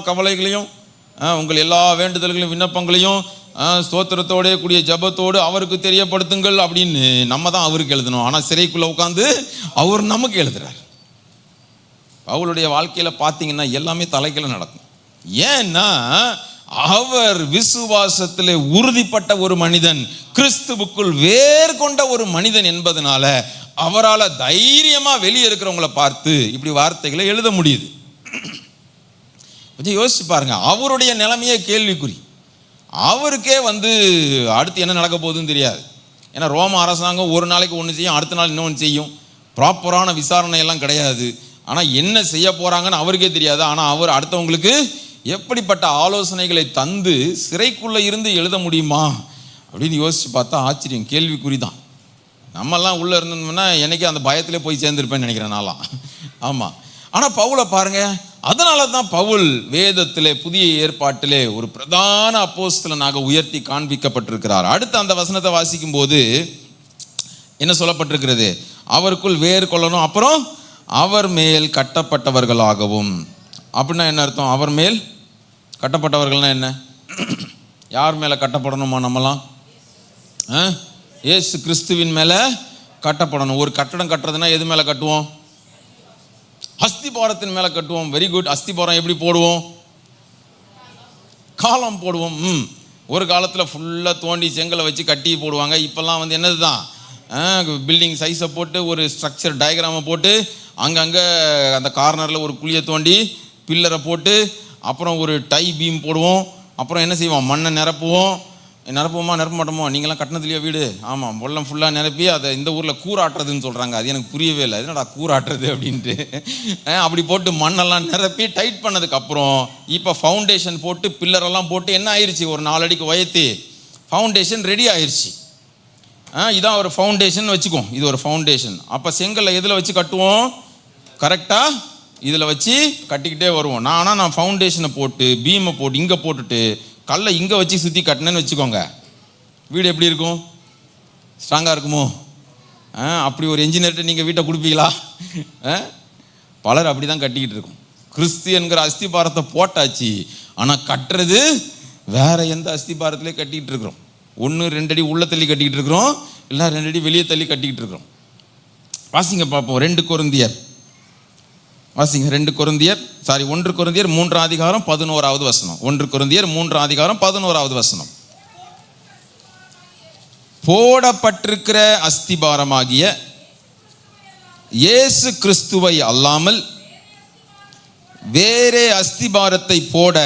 கவலைகளையும், உங்கள் எல்லா வேண்டுதல்களையும், விண்ணப்பங்களையும் ஸ்தோத்திரத்தோட கூடிய ஜபத்தோடு அவருக்கு தெரியப்படுத்துங்கள் அப்படின்னு நம்ம தான் அவருக்கு எழுதணும். ஆனால் சிறைக்குள்ள உட்காந்து அவர் நமக்கு எழுதுறார். பவுலுடைய வாழ்க்கையில் பார்த்தீங்கன்னா எல்லாமே தலைக்கீழ நடக்கும். ஏன்னா அவர் விசுவாசத்திலே உறுதிப்பட்ட ஒரு மனிதன், கிறிஸ்துவுக்குள் வேர் கொண்ட ஒரு மனிதன் என்பதனால அவரால் தைரியமா வெளியே இருக்கிறவங்களை பார்த்து இப்படி வார்த்தைகளை எழுத முடியுது. கொஞ்சம் யோசிச்சு பாருங்க, அவருடைய நிலைமையே கேள்விக்குறி. அவருக்கே அடுத்து என்ன நடக்க போகுதுன்னு தெரியாது. ஏன்னா ரோம அரசாங்கம் ஒரு நாளைக்கு ஒன்று செய்யும், அடுத்த நாள் இன்னொன்று செய்யும். ப்ராப்பரான விசாரணை எல்லாம் கிடையாது. ஆனால் என்ன செய்ய போறாங்கன்னு அவருக்கே தெரியாது. ஆனால் அவர் அடுத்தவங்களுக்கு எப்படிப்பட்ட ஆலோசனைகளை தந்து சிறைக்குள்ளே இருந்து எழுத முடியுமா அப்படின்னு யோசிச்சு பார்த்தா ஆச்சரியம், கேள்விக்குறி தான். நம்மெல்லாம் உள்ளே இருந்தோம்னா என்னைக்கு அந்த பயத்திலே போய் சேர்ந்துருப்பேன்னு நினைக்கிறேன் நான்லாம். ஆமாம். ஆனால் பவுலை பாருங்க, அதனால தான் பவுல் வேதத்திலே புதிய ஏற்பாட்டிலே ஒரு பிரதான அப்போஸ்தலனாக உயர்த்தி காண்பிக்கப்பட்டிருக்கிறார். அடுத்து அந்த வசனத்தை வாசிக்கும் போது என்ன சொல்லப்பட்டிருக்கிறது? அவருக்குள் வேர் கொள்ளணும், அப்புறம் அவர் மேல் கட்டப்பட்டவர்களாகவும். அப்படின்னா என்ன அர்த்தம்? அவர் மேல் கட்டப்பட்டவர்கள்னா என்ன? யார் மேலே கட்டப்படணுமா நம்மலாம்? இயேசு கிறிஸ்துவின் மேலே கட்டப்படணும். ஒரு கட்டடம் கட்டுறதுன்னா எது மேலே கட்டுவோம்? அஸ்திபாரத்தின் மேலே கட்டுவோம். Very good. அஸ்திபாரம் எப்படி போடுவோம்? காலம் போடுவோம். ஒரு காலத்தில் ஃபுல்லாக தோண்டி செங்கலை வச்சு கட்டி போடுவாங்க. இப்போல்லாம் என்னது தான், பில்டிங் சைஸை போட்டு ஒரு ஸ்ட்ரக்சர் டயக்ராமை போட்டு அங்கங்கே அந்த கார்னரில் ஒரு குழியை தோண்டி பில்லரை போட்டு அப்புறம் ஒரு டை பீம் போடுவோம். அப்புறம் என்ன செய்வோம்? மண்ணை நிரப்புவோமா நிரப்ப மாட்டோமோ? நீங்களாம் கட்டினதுலையோ வீடு? ஆமாம், வெள்ளம் ஃபுல்லாக நிரப்பி அதை இந்த ஊரில் கூறாட்டுறதுன்னு சொல்கிறாங்க. அது எனக்கு புரியவே இல்லை. என்னடா கூறாட்டுறது அப்படின்ட்டு. அப்படி போட்டு மண்ணெல்லாம் நிரப்பி டைட் பண்ணதுக்கப்புறம் இப்போ ஃபவுண்டேஷன் போட்டு பில்லரெல்லாம் போட்டு என்ன ஆயிடுச்சு? ஒரு 4 அடிக்கு உயர்த்தி ஃபவுண்டேஷன் ரெடி ஆயிடுச்சு. இதான் ஒரு ஃபவுண்டேஷன் வச்சுக்குவோம். இது ஒரு ஃபவுண்டேஷன். அப்போ செங்கல்லை எதில் வச்சு கட்டுவோம்? கரெக்டாக இதில் வச்சு கட்டிக்கிட்டே வருவோம். நான் ஃபவுண்டேஷனை போட்டு பீமை போட்டு இங்கே போட்டுட்டு கல்லை இங்கே வச்சு சுற்றி கட்டினேன்னு வச்சுக்கோங்க, வீடு எப்படி இருக்கும்? ஸ்ட்ராங்காக இருக்குமோ? அப்படி ஒரு என்ஜினியர்கிட்ட நீங்கள் வீட்டை கொடுப்பீங்களா? பலர் அப்படி தான் கட்டிக்கிட்டு இருக்கோம். கிறிஸ்து என்கிற அஸ்திபாரத்தை போட்டாச்சு, ஆனால் கட்டுறது வேற எந்த அஸ்திபாரத்திலே கட்டிக்கிட்டு இருக்கிறோம். 1-2 அடி உள்ள தள்ளி கட்டிக்கிட்டு இருக்கிறோம், இல்லை 2 அடி வெளியே தள்ளி கட்டிக்கிட்டு இருக்கிறோம். வாசிங்க பார்ப்போம். 2 கொரிந்தியர் வாசிங்க. 1 கொரிந்தியர் 3ஆம் அதிகாரம் 11ஆவது வசனம். 1 கொரிந்தியர் 3ஆம் அதிகாரம் 11ஆவது வசனம். போடப்பட்டிருக்கிற அஸ்திபாரமாகிய இயேசு கிறிஸ்துவை அல்லாமல் வேறே அஸ்திபாரத்தை போட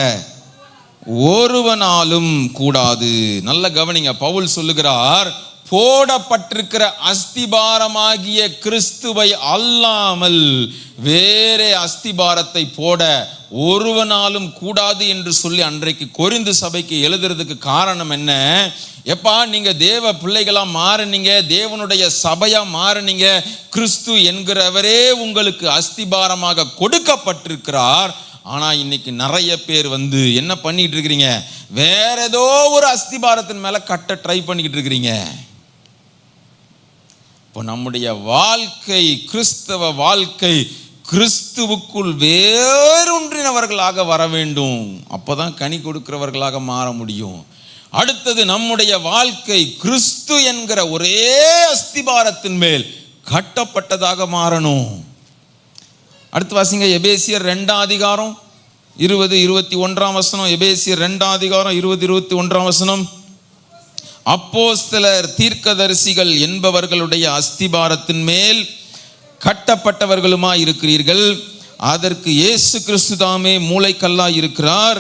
ஒருவனாலும் கூடாது. நல்ல கவனிங்க, பவுல் சொல்லுகிறார், போடப்பட்டிருக்கிற அஸ்திபாரமாகிய கிறிஸ்துவை அல்லாமல் வேறே அஸ்திபாரத்தை போட ஒருவனாலும் கூடாது என்று சொல்லி அன்றைக்கு கொரிந்து சபைக்கு எழுதுறதுக்கு காரணம் என்ன? எப்பா, நீங்க தேவ பிள்ளைகளா மாறினீங்க, தேவனுடைய சபையா மாறினீங்க, கிறிஸ்து என்கிறவரே உங்களுக்கு அஸ்திபாரமாக கொடுக்கப்பட்டிருக்கிறார். ஆனா இன்னைக்கு நிறைய பேர் என்ன பண்ணிட்டு இருக்கிறீங்க? வேற ஏதோ ஒரு அஸ்திபாரத்தின் மேல கட்ட ட்ரை பண்ணிக்கிட்டு இருக்கிறீங்க. இப்போ நம்முடைய வாழ்க்கை, கிறிஸ்தவ வாழ்க்கை, கிறிஸ்துவுக்குள் வேரூன்றினவர்களாக வர வேண்டும். அப்பதான் கனி கொடுக்கிறவர்களாக மாற முடியும். அடுத்தது, நம்முடைய வாழ்க்கை கிறிஸ்து என்கிற ஒரே அஸ்திபாரத்தின் மேல் கட்டப்பட்டதாக மாறணும். அடுத்து வாசிங்க, எபேசியர் 2ஆம் அதிகாரம் 20-21 வசனம். எபேசியர் 2ஆம் அதிகாரம் 20-21 வசனம். அப்போஸ்தலர் தீர்க்கதரிசிகள் என்பவர்களுடைய அஸ்திபாரத்தின் மேல் கட்டப்பட்டவர்களுமா இருக்கிறீர்கள். அதற்கு இயேசு கிறிஸ்து தாமே மூலைக்கல்லா இருக்கிறார்.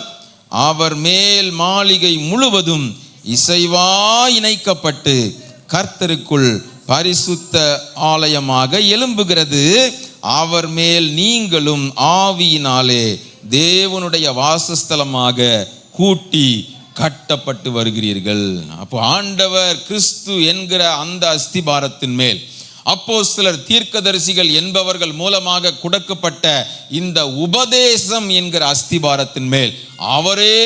அவர் மேல் மாளிகை முழுவதும் இசைவா இணைக்கப்பட்டு கர்த்தருக்குள் பரிசுத்த ஆலயமாக எழும்புகிறது. அவர் மேல் நீங்களும் ஆவியினாலே தேவனுடைய வாசஸ்தலமாக கூட்டி கட்டப்பட்டு வருகிறீர்கள். அப்போ ஆண்டவர் கிறிஸ்து என்கிற அந்த அஸ்திபாரத்தின் மேல் அப்போஸ்தலர் தீர்க்கதரிசிகள் என்பவர்கள் மூலமாக கொடுக்கப்பட்ட இந்த உபதேசம் என்கிற அஸ்திபாரத்தின் மேல் அவரே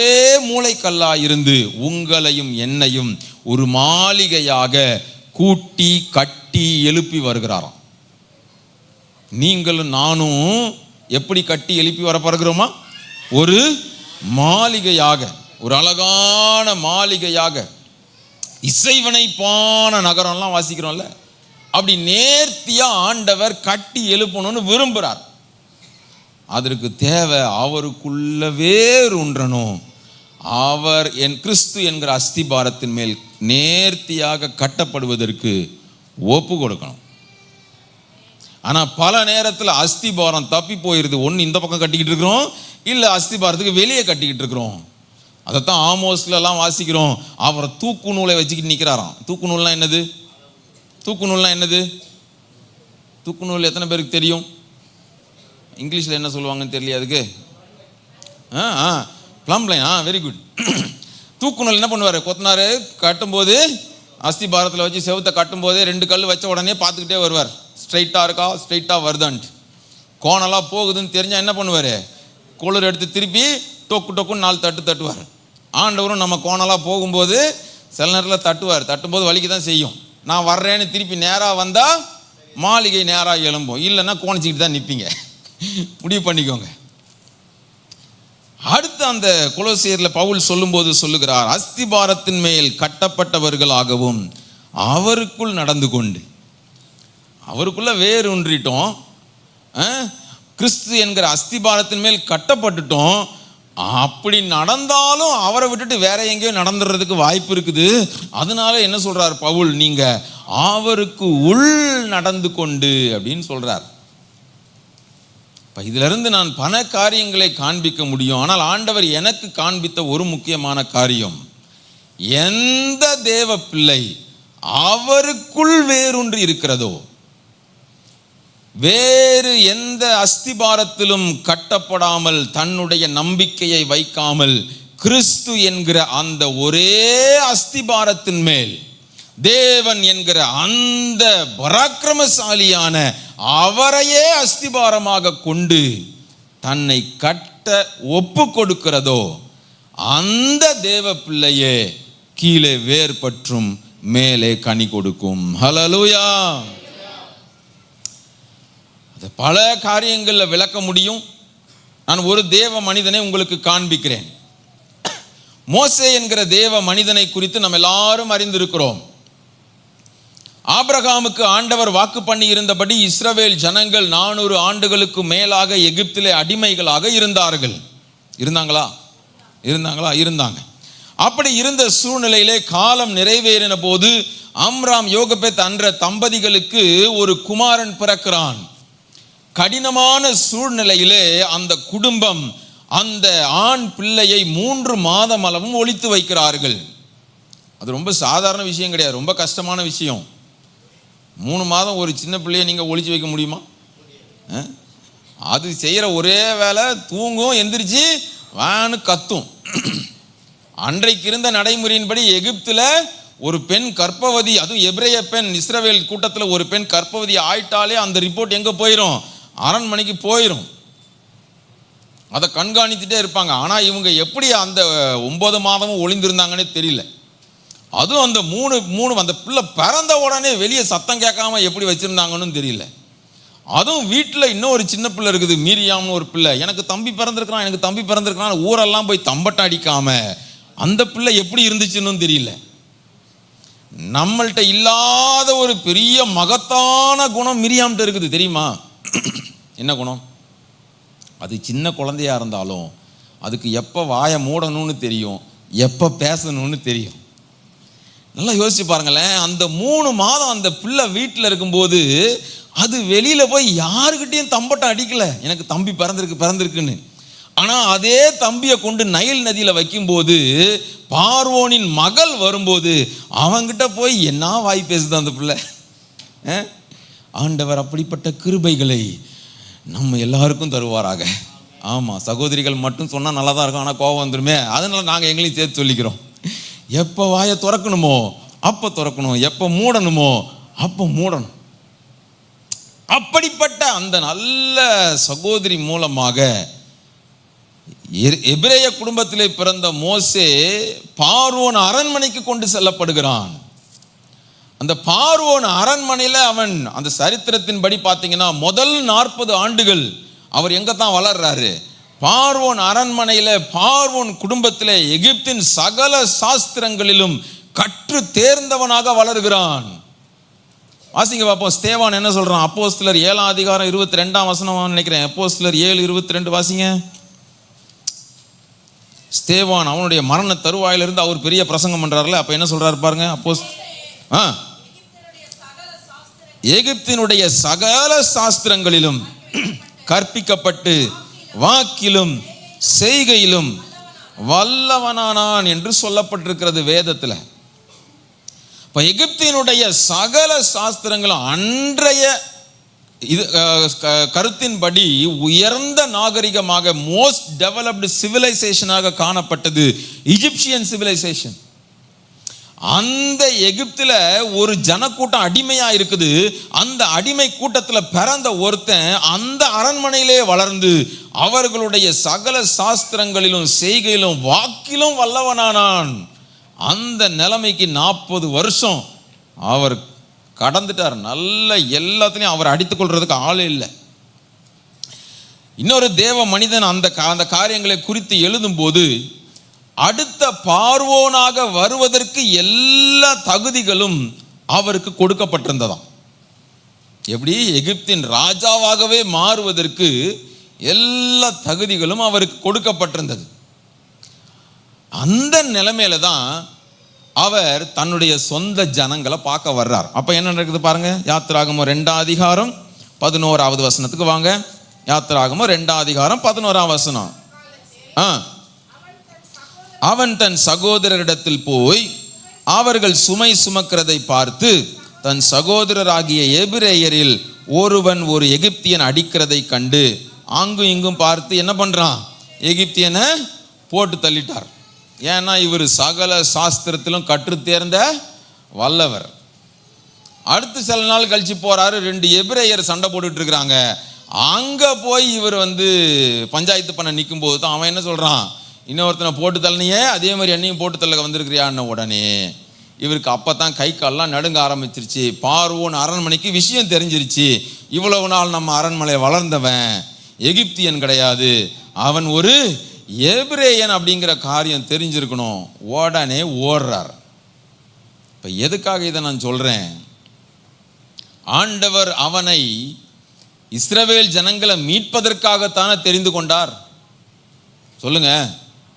மூலைக்கல்லா இருந்து உங்களையும் என்னையும் ஒரு மாளிகையாக கூட்டி கட்டி எழுப்பி வருகிறாராம். நீங்களும் நானும் எப்படி கட்டி எழுப்பி வரப்படுகிறோமா? ஒரு மாளிகையாக, ஒரு அழகான மாளிகையாக, இசைவனைப்பான நகரம்லாம் வாசிக்கிறோம்ல, அப்படி நேர்த்தியா ஆண்டவர் கட்டி எழுப்பணும்னு விரும்புகிறார். அதற்கு தேவை அவருக்குள்ள வேரூன்றணும். அவர் கிறிஸ்து என்கிற அஸ்திபாரத்தின் மேல் நேர்த்தியாக கட்டப்படுவதற்கு ஒப்பு கொடுக்கணும். ஆனா பல நேரத்தில் அஸ்திபாரம் தப்பி போயிருது. ஒன்று இந்த பக்கம் கட்டிக்கிட்டு இருக்கிறோம், இல்லை அஸ்திபாரத்துக்கு வெளியே கட்டிக்கிட்டு இருக்கிறோம். அதைத்தான் ஆமோஸ்லாம் வாசிக்கிறோம். அவரை தூக்கு நூலை வச்சுக்கிட்டு நிற்கிறாராம். தூக்கு நூல்லாம் என்னது? தூக்கு நூல்லாம் என்னது? தூக்கு நூல் எத்தனை பேருக்கு தெரியும்? இங்கிலீஷில் என்ன சொல்லுவாங்கன்னு தெரியல அதுக்கு. Plum line. Very good. தூக்கு நூல் என்ன பண்ணுவார்? கொத்தனார் கட்டும்போது அஸ்திபாரத்தில் வச்சு செவுத்தை கட்டும்போதே 2 கல் வச்ச உடனே பார்த்துக்கிட்டே வருவார், ஸ்ட்ரைட்டாக இருக்கா, ஸ்ட்ரைட்டாக வருதான்ட்டு. கோணலாக போகுதுன்னு தெரிஞ்சால் என்ன பண்ணுவார்? குளிர் எடுத்து திருப்பி டொக்கு டொக்குன்னு 4 தட்டு தட்டுவார். ஆண்டவரும் நம்ம கோணலாக போகும்போது சில நேரத்தில் தட்டுவார். தட்டும்போது வலிக்கு தான் செய்யும். நான் வர்றேன்னு திருப்பி நேராக வந்தால் மாளிகை நேராக எழும்பும், இல்லைன்னா கோணிச்சிக்கிட்டு தான் நிற்பீங்க. முடிவு பண்ணிக்கோங்க. அடுத்து அந்த கொலோசியரில் பவுல் சொல்லும்போது சொல்லுகிறார், அஸ்திபாரத்தின் மேல் கட்டப்பட்டவர்களாகவும் அவருக்குள் நடந்து கொண்டு. அவருக்குள்ள வேறு ஒன்றிட்டோம், கிறிஸ்து என்கிற அஸ்திபாரத்தின் மேல் கட்டப்பட்டுட்டோம். அப்படி நடந்தாலும் அவரை விட்டுட்டு வேற எங்கேயோ நடந்துடுறதுக்கு வாய்ப்பு இருக்குது. அதனால என்ன சொல்றார் பவுல், நீங்க அவருக்கு உள் நடந்து கொண்டு அப்படின்னு சொல்றார். இதுல இருந்து நான் பல காரியங்களை காண்பிக்க முடியும். ஆனால் ஆண்டவர் எனக்கு காண்பித்த ஒரு முக்கியமான காரியம், எந்த தேவ பிள்ளை அவருக்குள் வேறொன்று இருக்கிறதோ, வேறு எந்த அஸ்திபாரத்திலும் கட்டப்படாமல் தன்னுடைய நம்பிக்கையை வைக்காமல் கிறிஸ்து என்கிற அந்த ஒரே அஸ்திபாரத்தின் மேல் தேவன் என்கிற அந்த பராக்கிரமசாலியான அவரையே அஸ்திபாரமாக கொண்டு தன்னை கட்ட ஒப்பு கொடுக்கிறதோ, அந்த தேவ பிள்ளையே கீழே வேர் பற்றும் மேலே கனி கொடுக்கும். ஹல்லேலூயா. பல காரியங்களில் விளக்க முடியும். நான் ஒரு தேவ மனிதனை உங்களுக்கு காண்பிக்கிறேன். மோசே என்கிற தேவ மனிதனை குறித்து நம்ம எல்லாரும் அறிந்திருக்கிறோம். ஆபிரகாமுக்கு ஆண்டவர் வாக்கு பண்ணி இருந்தபடி இஸ்ரவேல் ஜனங்கள் 400 ஆண்டுகளுக்கு மேலாக எகிப்திலே அடிமைகளாக இருந்தார்கள். இருந்தாங்க. அப்படி இருந்த சூழ்நிலையிலே காலம் நிறைவேறின போது அம்ராம் யோகபேத் என்ற தம்பதிகளுக்கு ஒரு குமாரன் பிறக்கிறான். கடினமான சூழ்நிலையிலே அந்த குடும்பம் அந்த ஆண் பிள்ளையை 3 மாதம் அளவும் ஒளித்து வைக்கிறார்கள். அது ரொம்ப சாதாரண விஷயம் கிடையாது, ரொம்ப கஷ்டமான விஷயம். 3 மாதம் ஒரு சின்ன பிள்ளையை நீங்கள் ஒளிச்சு வைக்க முடியுமா? அது செய்கிற ஒரே வேலை தூங்கும், எந்திரிச்சு வான்னு கத்தும். அன்றைக்கு இருந்த நடைமுறையின்படி எகிப்தில் ஒரு பெண் கர்ப்பவதி, அதுவும் எபிரேய பெண், இஸ்ரவேல் கூட்டத்தில் ஒரு பெண் கர்ப்பவதி ஆயிட்டாலே அந்த ரிப்போர்ட் எங்கே போயிடும்? அரண்மனைக்கு போயிடும். அதை கண்காணித்துட்டே இருப்பாங்க. ஆனால் இவங்க எப்படி அந்த 9 மாதமும் ஒளிந்திருந்தாங்கன்னே தெரியல. அதுவும் அந்த மூணு அந்த பிள்ளை பிறந்த உடனே வெளியே சத்தம் கேட்காம எப்படி வச்சிருந்தாங்கன்னு தெரியல. அதுவும் வீட்டில் இன்னும் ஒரு சின்ன பிள்ளை இருக்குது, மீரியாம்னு ஒரு பிள்ளை. எனக்கு தம்பி பிறந்திருக்கிறான் ஊரெல்லாம் போய் தம்பட்டம் அடிக்காம அந்த பிள்ளை எப்படி இருந்துச்சுன்னு தெரியல. நம்மள்கிட்ட இல்லாத ஒரு பெரிய மகத்தான குணம் மிரியாம்கிட்ட இருக்குது, தெரியுமா? என்ன குணம்? அது சின்ன குழந்தையா இருந்தாலும் அதுக்கு எப்போ வாயை மூடணும்னு தெரியும், எப்போ பேசணும்னு தெரியும். நல்லா யோசிச்சு பாருங்களேன். அந்த 3 மாதம் அந்த பிள்ளை வீட்டில் இருக்கும்போது அது வெளியில போய் யாருக்கிட்டையும் தம்பட்டம் அடிக்கல, எனக்கு தம்பி பிறந்திருக்குன்னு. ஆனால் அதே தம்பியை கொண்டு நைல் நதியில் வைக்கும்போது பார்வோனின் மகள் வரும்போது அவங்கிட்ட போய் என்ன வாய் பேசுது அந்த பிள்ளை. ஆண்டவர் அப்படிப்பட்ட கிருபைகளை நம்ம எல்லாருக்கும் தருவாராக. ஆமாம், சகோதரிகள் மட்டும் சொன்னால் நல்லா தான் இருக்கும், ஆனால் கோபம் வந்துடுமே. அதனால நாங்கள் எங்களையும் சேர்த்து சொல்லிக்கிறோம். எப்போ வாயை திறக்கணுமோ அப்போ திறக்கணும், எப்போ மூடணுமோ அப்போ மூடணும். அப்படிப்பட்ட அந்த நல்ல சகோதரி மூலமாக எபிரேய குடும்பத்திலே பிறந்த மோசே பார்வோன் அரண்மனைக்கு கொண்டு செல்லப்படுகிறான். அந்த பார்வோன் அரண்மனையில் அவன் அந்த சரித்திரத்தின்படி பார்த்தீங்கன்னா முதல் 40 ஆண்டுகள் அவர் எங்கே தான் வளர்றாரு? பார்வோன் அரண்மனையில், பார்வோன் குடும்பத்தில் எகிப்தின் சகல சாஸ்திரங்களிலும் கற்று தேர்ந்தவனாக வளர்கிறான். வாசிங்க பார்ப்போம். ஸ்தேவான் என்ன சொல்றான்? அப்போஸ்தலர் 7ஆம் அதிகாரம் 22ஆம் வசனம் நினைக்கிறேன். அப்போஸ்தலர் 7:22 வாசிங்க. ஸ்தேவான் அவனுடைய மரண தருவாயிலிருந்து அவர் பெரிய பிரசங்கம் பண்றாருல, அப்ப என்ன சொல்றாரு பாருங்க. எகிப்தினுடைய சகல சாஸ்திரங்களிலும் கற்பிக்கப்பட்டு வாக்கிலும் செய்கையிலும் வல்லவனானான் என்று சொல்லப்பட்டிருக்கிறது வேதத்தில். இப்போ எகிப்தினுடைய சகல சாஸ்திரங்களும் அன்றைய இது கருத்தின்படி உயர்ந்த நாகரிகமாக, மோஸ்ட் டெவலப்டு சிவிலைசேஷனாக காணப்பட்டது எகிப்சியன் சிவிலைசேஷன். அந்த எகிப்துல ஒரு ஜனக்கூட்டம் அடிமையா இருக்குது. அந்த அடிமை கூட்டத்துல பிறந்த ஒருத்தன் அந்த அரண்மனையிலே வளர்ந்து அவர்களுடைய சகல சாஸ்திரங்களிலும் செய்கையிலும் வாக்கிலும் வல்லவனானான். அந்த நிலைமைக்கு 40 வருஷம் அவர் கடந்துட்டார். நல்ல எல்லாத்துலயும் அவர் அடித்துக் கொள்றதுக்கு ஆளே இல்லை. இன்னொரு தேவ மனிதன் அந்த காரியங்களை குறித்து எழுதும் போது, அடுத்த பார்வோனாக வருவதற்கு எல்லா தகுதிகளும் அவருக்கு கொடுக்கப்பட்டிருந்ததாம். எப்படி? எகிப்தின் ராஜாவாகவே மாறுவதற்கு எல்லா தகுதிகளும் அவருக்கு கொடுக்கப்பட்டிருந்தது. அந்த நிலைமையில தான் அவர் தன்னுடைய சொந்த ஜனங்களை பார்க்க வர்றார். அப்ப என்ன நடக்குது பாருங்க. யாத்திராகமம் 2ஆம் அதிகாரம் 11ஆவது வசனத்துக்கு வாங்க. யாத்திராகமம் 2ஆம் அதிகாரம் 11ஆம் வசனம். அவன் தன் சகோதரரிடத்தில் போய் அவர்கள் சுமை சுமக்கிறதை பார்த்து, தன் சகோதரராகிய எபிரேயரில் ஒருவன் ஒரு எகிப்தியன் அடிக்கிறதை கண்டு அங்கும் இங்கும் பார்த்து என்ன பண்றான்? எகிப்தியனை போட்டு தள்ளிட்டார். ஏன்னா இவர் சகல சாஸ்திரத்திலும் கற்று தேர்ந்த வல்லவர். அடுத்து சில நாள் கழிச்சு போறாரு, 2 எபிரேயர் சண்டை போட்டுட்டு இருக்கிறாங்க. அங்க போய் இவர் பஞ்சாயத்து பண்ண நிற்கும் போது தான் அவன் என்ன சொல்றான்? இன்னொருத்தனை போட்டு தள்ளினியே, அதே மாதிரி என்னையும் போட்டு தள்ள வந்திருக்கிறியான்னு உடனே இவருக்கு அப்பதான் கை கால்லாம் நடுங்க ஆரம்பிச்சிருச்சு. பார்வோன் அரண்மனைக்கு விஷயம் தெரிஞ்சிருச்சு. இவ்வளவு நாள் நம்ம அரண்மனை வளர்ந்தவன் எகிப்தியன் கிடையாது, அவன் ஒரு எபிரேயன் அப்படிங்கிற காரியம் தெரிஞ்சிருக்கணும். உடனே ஓடுறார். இப்ப எதுக்காக இதை நான் சொல்றேன்? ஆண்டவர் அவனை இஸ்ரவேல் ஜனங்களை மீட்பதற்காகத்தானே தெரிந்து கொண்டார். சொல்லுங்க,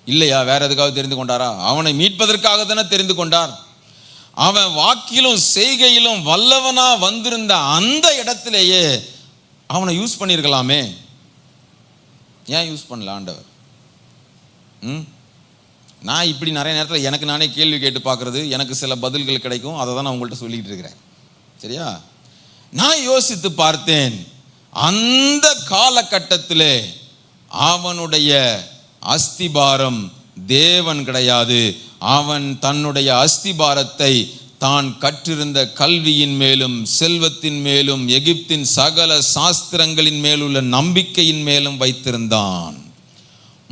இல்லையா? வேற எதுக்காக தெரிந்து கொண்டாரா? அவனை மீட்பதற்காக தானே தெரிந்து கொண்டார். அவன் வாக்கிலும் செய்கையிலும் வல்லவனா வந்திருந்த அந்த இடத்திலேயே அவனை யூஸ் பண்ணியிருக்கலாமே. ஏன் யூஸ் பண்ணல ஆண்டவர்? நான் இப்படி நிறைய நேரத்தில் எனக்கு நானே கேள்வி கேட்டு பார்க்கறது, எனக்கு சில பதில்கள் கிடைக்கும். அதை தான் நான் உங்கள்கிட்ட சொல்லிட்டு இருக்கிறேன். சரியா? நான் யோசித்து பார்த்தேன். அந்த காலகட்டத்திலே அவனுடைய அஸ்திபாரம் தேவன் கிடையாது. அவன் தன்னுடைய அஸ்திபாரத்தை தான் கற்றிருந்த கல்வியின் மேலும் செல்வத்தின் மேலும் எகிப்தின் சகல சாஸ்திரங்களின் மேலுள்ள நம்பிக்கையின் மேலும் வைத்திருந்தான்.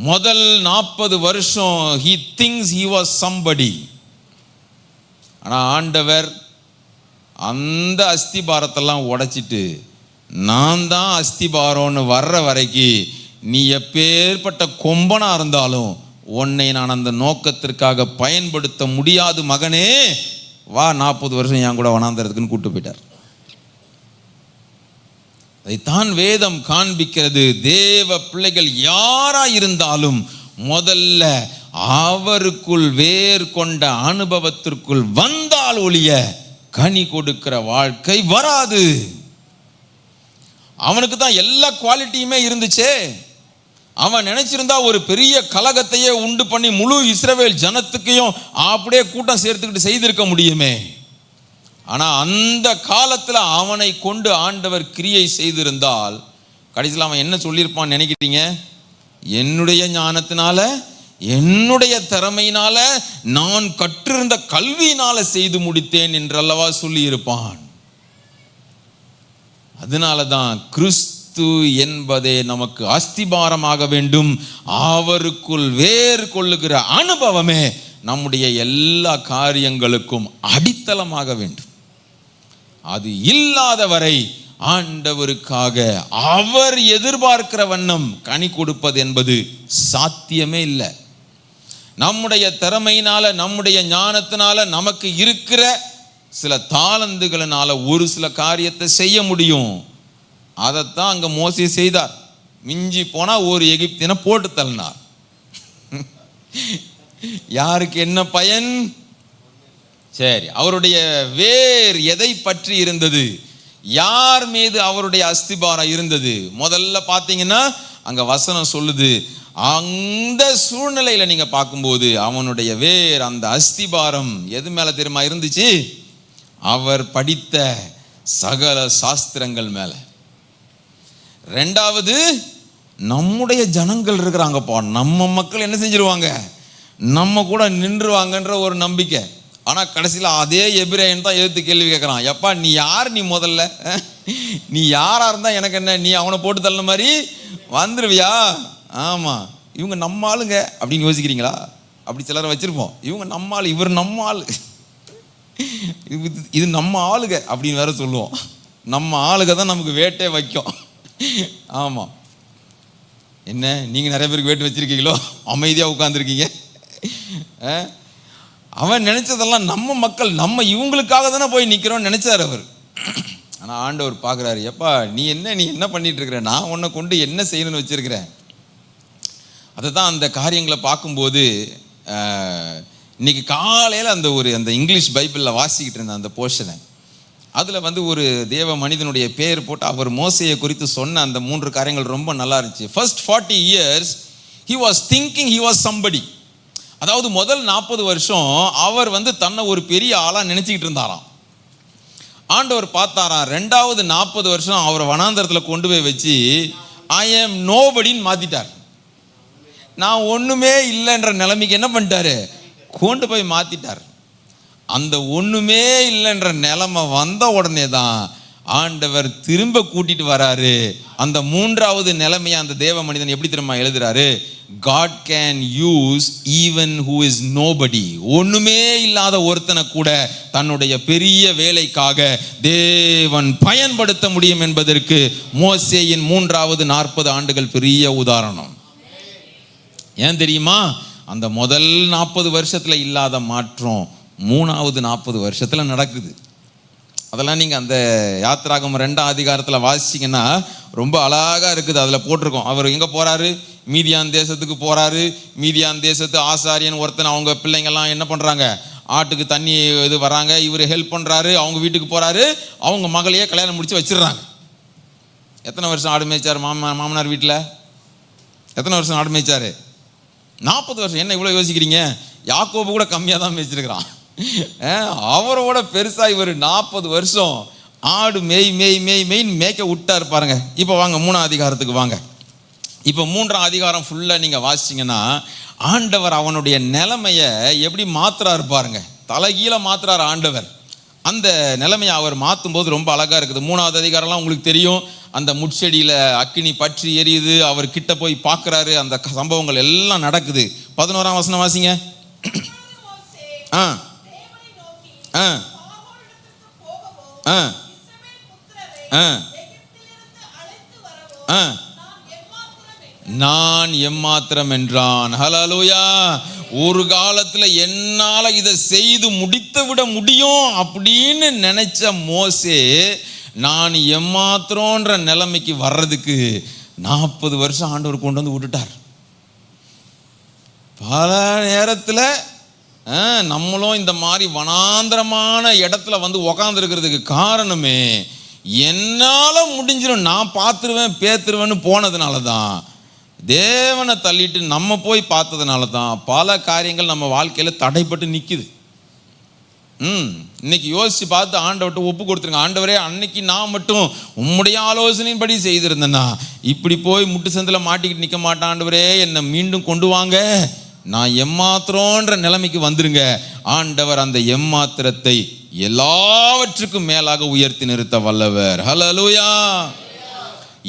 முதல் 40 வருஷம் he thinks he was somebody. ஆனா ஆண்டவர் அந்த அஸ்திபாரத்தெல்லாம் உடைச்சிட்டு நான் தான் அஸ்திபாரம்னு வர்ற வரைக்கும் நீ எப்பேற்பட்ட கொம்பனா இருந்தாலும் உன்னை நான் அந்த நோக்கத்திற்காக பயன்படுத்த முடியாது மகனே, வா 40 வருஷம் என் கூட வனாந்தரத்துக்குன்னு கூப்பிட்டு போயிட்டார். அதைத்தான் வேதம் காண்பிக்கிறது. தேவ பிள்ளைகள் யாரா இருந்தாலும் முதல்ல அவருக்குள் வேர் கொண்ட அனுபவத்திற்குள் வந்தால் ஒழிய கனி கொடுக்கிற வாழ்க்கை வராது. அவனுக்கு தான் எல்லா குவாலிட்டியுமே இருந்துச்சே. அவன் நினைச்சிருந்தா ஒரு பெரிய கலகத்தையே உண்டு பண்ணி முழு இஸ்ரவேல் ஜனத்துக்கையும் அப்படியே கூட்டம் சேர்த்துக்கிட்டு செய்திருக்க முடியுமே. ஆனா அந்த காலத்துல அவனை கொண்டு ஆண்டவர் கிரியை செய்திருந்தால் கடைசியில் அவன் என்ன சொல்லியிருப்பான்னு நினைக்கிறீங்க? என்னுடைய ஞானத்தினால, என்னுடைய திறமையினால, நான் கற்றிருந்த கல்வியினால செய்து முடித்தேன் என்றல்லவா சொல்லி இருப்பான். அதனாலதான் கிறிஸ்து என்பதே நமக்கு அஸ்திபாரமாக வேண்டும். அவருக்குள் வேர் கொள்ளுகிற அனுபவமே நம்முடைய எல்லா காரியங்களுக்கும் அடித்தளமாக வேண்டும். அது இல்லாத வரை ஆண்டவருக்காக அவர் எதிர்பார்க்கிற வண்ணம் கனி கொடுப்பது என்பது சாத்தியமே இல்லை. நம்முடைய திறமையினால, நம்முடைய ஞானத்தினால, நமக்கு இருக்கிற சில தாளந்துகளினால ஒரு சில காரியத்தை செய்ய முடியும். அதைத்தான் அங்க மோசே செய்தார். மிஞ்சி போனா ஒரு எகிப்தியனை போட்டு தள்ளினார். யாருக்கு என்ன பயன்? சரி, அவருடைய வேர் எதை பற்றி இருந்தது? யார் மீது அவருடைய அஸ்திபாரம் இருந்தது? முதல்ல பார்த்தீங்கன்னா அங்க வசனம் சொல்லுது, அந்த சூழ்நிலையில நீங்க பார்க்கும்போது அவனுடைய வேர், அந்த அஸ்திபாரம் எது மேல தெரியுமா இருந்துச்சு? அவர் படித்த சகல சாஸ்திரங்கள் மேல. ரெண்டாவது, நம்முடைய ஜனங்கள் இருக்கிறாங்கப்பா, நம்ம மக்கள் என்ன செஞ்சிருவாங்க, நம்ம கூட நின்றுவாங்கன்ற ஒரு நம்பிக்கை. ஆனால் கடைசியில் அதே எபிரேயன் தான் எதிர்த்து கேள்வி கேட்குறான். எப்பா நீ யார், நீ முதல்ல நீ யாராக இருந்தால் எனக்கு என்ன, நீ அவனை போட்டு தள்ள மாதிரி வந்துடுவியா? ஆமாம், இவங்க நம்ம ஆளுங்க அப்படின்னு யோசிக்கிறீங்களா? அப்படி சிலரை வச்சுருப்போம், இவங்க நம்ம ஆள், இவர் நம்ம ஆள், இது நம்ம ஆளுங்க அப்படின்னு வேற சொல்லுவோம். நம்ம ஆளுங்க தான் நமக்கு வேட்டே வைக்கும். ஆமாம், என்ன நீங்கள் நிறைய பேருக்கு வேட்டு வச்சுருக்கீங்களோ, அமைதியாக உட்காந்துருக்கீங்க. அவன் நினைச்சதெல்லாம் நம்ம மக்கள், நம்ம இவங்களுக்காக தானே போய் நிற்கிறோன்னு நினைச்சார் அவர். ஆனால் ஆண்டவர் பார்க்குறாரு, எப்பா நீ என்ன பண்ணிட்டு இருக்கிற, நான் உன்னை கொண்டு என்ன செய்யணும்னு வச்சிருக்கிறேன். அதை தான் அந்த காரியங்களை பார்க்கும்போது இன்னைக்கு காலையில் அந்த இங்கிலீஷ் பைபிளில் வாசிக்கிட்டு இருந்தேன் அந்த போர்ஷனை. அதில் ஒரு தேவ மனிதனுடைய பேர் போட்டு அவர் மோசையை குறித்து சொன்ன அந்த 3 காரியங்கள் ரொம்ப நல்லா இருந்துச்சு. First 40 years he was thinking he was somebody. அதாவது முதல் 40 வருஷம் அவர் தன்னை ஒரு பெரிய ஆளாக நினச்சிக்கிட்டு இருந்தாராம். ஆண்டவர் பார்த்தாராம், 2வது 40 வருஷம் அவர் வனாந்தரத்தில் கொண்டு போய் வச்சு ஐ ஆம் நோபடின்னு மாற்றிட்டார். நான் ஒன்றுமே இல்லைன்ற நிலைமைக்கு என்ன பண்ணிட்டாரு, கொண்டு போய் மாற்றிட்டார். அந்த ஒன்றுமே இல்லைன்ற நிலைமை வந்த உடனே தான் ஆண்டவர் திரும்ப கூட்டிட்டு வராரு. அந்த 3வது நிலைமையை அந்த தேவ மனிதன் எப்படி திரும்ப எழுதுறாரு, God can use even who is nobody. ஒண்ணுமே இல்லாத ஒருத்தனை கூட தன்னுடைய பெரிய வேலைக்காக தேவன் பயன்படுத்த முடியும் என்பதற்கு மோசேயின் 3வது 40 ஆண்டுகள் பெரிய உதாரணம். ஏன் தெரியுமா, அந்த முதல் 40 வருஷத்துல இல்லாத மாற்றம் 3வது 40 வருஷத்துல நடக்குது. அதெல்லாம் நீங்கள் அந்த யாத்திராகமம் 2ஆம் அதிகாரத்தில் வாசிச்சிங்கன்னா ரொம்ப அழகாக இருக்குது. அதில் போட்டிருக்கோம், அவர் எங்கே போகிறாரு, மீதியான் தேசத்துக்கு போகிறாரு. மீதியான் தேசத்து ஆசாரியன் ஒருத்தன், அவங்க பிள்ளைங்கள்லாம் என்ன பண்ணுறாங்க, ஆட்டுக்கு தண்ணி வராங்க, இவர் ஹெல்ப் பண்ணுறாரு. அவங்க வீட்டுக்கு போகிறாரு, அவங்க மகளையே கல்யாணம் முடித்து வச்சிடுறாங்க. எத்தனை வருஷம் ஆடு மேய்ச்சார் மாமனார் வீட்டில்? எத்தனை வருஷம் ஆடு மேய்ச்சார்? 40 வருஷம். என்ன இவ்வளோ யோசிக்கிறீங்க? யாக்கோபு கூட கம்மியாக தான் மேய்ச்சிருக்கிறான். அவரோட பெருசா இவர் 40 வருஷம் ஆடு மெயின் மேய்க்க விட்டார் பாருங்க. இப்போ வாங்க 3ஆம் அதிகாரத்துக்கு வாங்க. இப்போ 3ஆம் அதிகாரம் ஃபுல்லா நீங்க வாசிச்சீங்கன்னா ஆண்டவர் அவனுடைய நிலைமையை எப்படி மாத்துறாரு பாருங்க. தலைகீழ மாத்துறாரு ஆண்டவர். அந்த நிலைமையை அவர் மாற்றும் போது ரொம்ப அழகா இருக்குது. 3வது அதிகாரம்லாம் உங்களுக்கு தெரியும். அந்த முட்செடியில அக்கினி பற்றி எரியுது, அவர் கிட்ட போய் பார்க்குறாரு, அந்த சம்பவங்கள் எல்லாம் நடக்குது. 11ஆம் வசனம் வாசிங்க. நான் எம்மாத்திரம் என்றான். ஹல்லேலூயா. ஒரு காலத்துல என்னால இதை செய்து முடித்து விட முடியும் அப்படின்னு நினைச்ச மோசே நான் எம்மாத்திரம்ன்ற நிலைமைக்கு வர்றதுக்கு 40 வருஷம் ஆண்டவர் கொண்டு வந்து விட்டுட்டார். பல நேரத்தில் நம்மளும் இந்த மாதிரி வனாந்திரமான இடத்துல உக்காந்துருக்கிறதுக்கு காரணமே என்னால் முடிஞ்சிடும், நான் பார்த்துருவேன் பேத்துருவேன்னு போனதுனால தான், தேவனை தள்ளிட்டு நம்ம போய் பார்த்ததுனால தான் பல காரியங்கள் நம்ம வாழ்க்கையில் தடைப்பட்டு நிற்குது. இன்னைக்கு யோசிச்சு பார்த்து ஆண்டவர்கிட்ட ஒப்பு கொடுத்துருங்க. ஆண்டவரே, அன்னைக்கு நான் மட்டும் உம்முடைய ஆலோசனையின்படி செய்திருந்தேன்னா இப்படி போய் முட்டு சந்தில் மாட்டிக்கிட்டு நிற்க மாட்டேன். ஆண்டவரே, என்னை மீண்டும் கொண்டு வாங்க, நான் எம்மாத்திரம்ன்ற நிலைமைக்கு வந்துருங்க. ஆண்டவர் அந்த எம்மாத்திரத்தை எல்லாவற்றுக்கும் மேலாக உயர்த்தி நிறுத்த வல்லவர். ஹல்லேலூயா.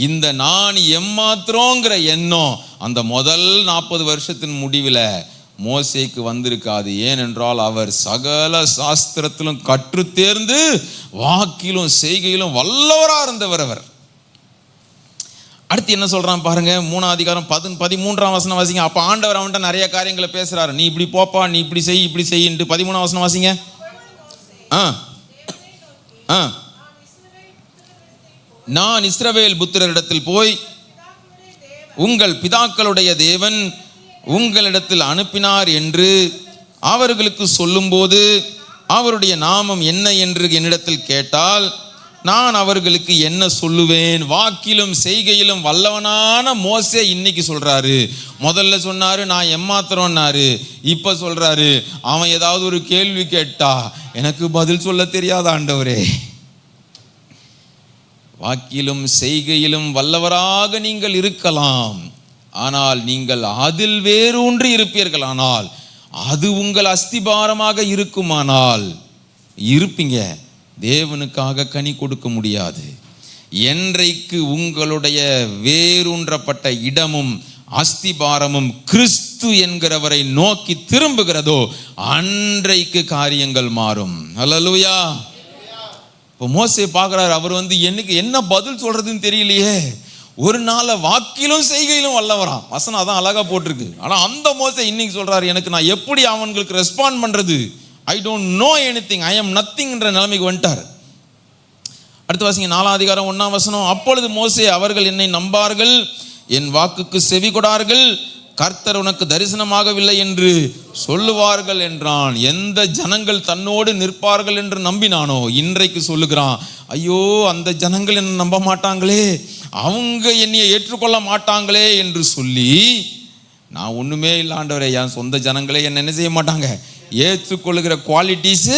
இந்த நான் எம்மாத்திரங்கிற எண்ணம் அந்த முதல் 40 வருஷத்தின் முடிவில் மோசேக்கு வந்திருக்காது. ஏனென்றால் அவர் சகல சாஸ்திரத்திலும் கற்று தேர்ந்து வாக்கிலும் செய்கையிலும் வல்லவராக இருந்தவர் அவர். அடுத்து என்ன சொல்றான் பாருங்க, 3ஆம் அதிகாரம் 13ஆம் வசனம் வாசிங்க. அப்ப ஆண்டவர் அவன்கிட்ட நிறைய காரியங்களை பேசுறாரு. நீ இப்படி போப்பா, நீ இப்படி செய், இப்படி செய்யின்ட்டு 13ஆம் வசனம் வாசிங்க. நான் இஸ்ரவேல் புத்திரரிடத்தில் போய் உங்கள் பிதாக்களுடைய தேவன் உங்களிடத்தில் அனுப்பினார் என்று அவர்களுக்கு சொல்லும்போது அவருடைய நாமம் என்ன என்று என்னிடத்தில் கேட்டால் நான் அவர்களுக்கு என்ன சொல்லுவேன்? வாக்கிலும் செய்கையிலும் வல்லவனான மோசே இன்னைக்கு சொல்றாரு. முதல்ல சொன்னாரு நான் எம்மாத்திரம்னாரு, இப்ப சொல்றாரு அவன் ஏதாவது ஒரு கேள்வி கேட்டா எனக்கு பதில் சொல்ல தெரியாத ஆண்டவரே. வாக்கிலும் செய்கையிலும் வல்லவராக நீங்கள் இருக்கலாம், ஆனால் நீங்கள் அதில் வேரூன்றி இருப்பீர்கள். ஆனால் அது உங்கள் அஸ்திபாரமாக இருக்குமானால் இருப்பீங்க, தேவனுக்காக கனி கொடுக்க முடியாது. என்றைக்கு உங்களுடைய வேரூன்றப்பட்ட இடமும் அஸ்திபாரமும் கிறிஸ்து என்கிறவரை நோக்கி திரும்புகிறதோ அன்றைக்கு காரியங்கள் மாறும். அல்லேலூயா. இப்போ மோசே பார்க்குறாரு, அவர் எனக்கு என்ன பதில் சொல்றதுன்னு தெரியலையே. ஒரு நாள் வாக்கிலும் செய்கையிலும் வல்லவராம். வசனம் அதான் அழகா போட்டிருக்கு. ஆனால் அந்த மோசே இன்னைக்கு சொல்றாரு, எனக்கு நான் எப்படி அவங்களுக்கு ரெஸ்பாண்ட் பண்றது, I don't know anything, I am நத்திங்ன்ற நிலைமைக்கு வந்துட்டார். அடுத்து வாசிங்க 4ஆம் அதிகாரம் 1ஆம் வசனம். அப்பொழுது மோசே, அவர்கள் என்னை நம்பார்கள், என் வாக்குக்கு செவி கொடார்கள், கர்த்தர் உனக்கு தரிசனமாகவில்லை என்று சொல்லுவார்கள் என்றான். எந்த ஜனங்கள் தன்னோடு நிற்பார்கள் என்று நம்பினானோ இன்றைக்கு சொல்லுகிறான், ஐயோ அந்த ஜனங்கள் என்ன நம்ப மாட்டாங்களே, அவங்க என்னைய ஏற்றுக்கொள்ள மாட்டாங்களே என்று சொல்லி, நான் ஒண்ணுமே இல்லை ஆண்டவரே, என் சொந்த ஜனங்களே என்ன செய்ய மாட்டாங்க, ஏற்றுக்கொள்ளுகிற குவாலிட்டிஸ்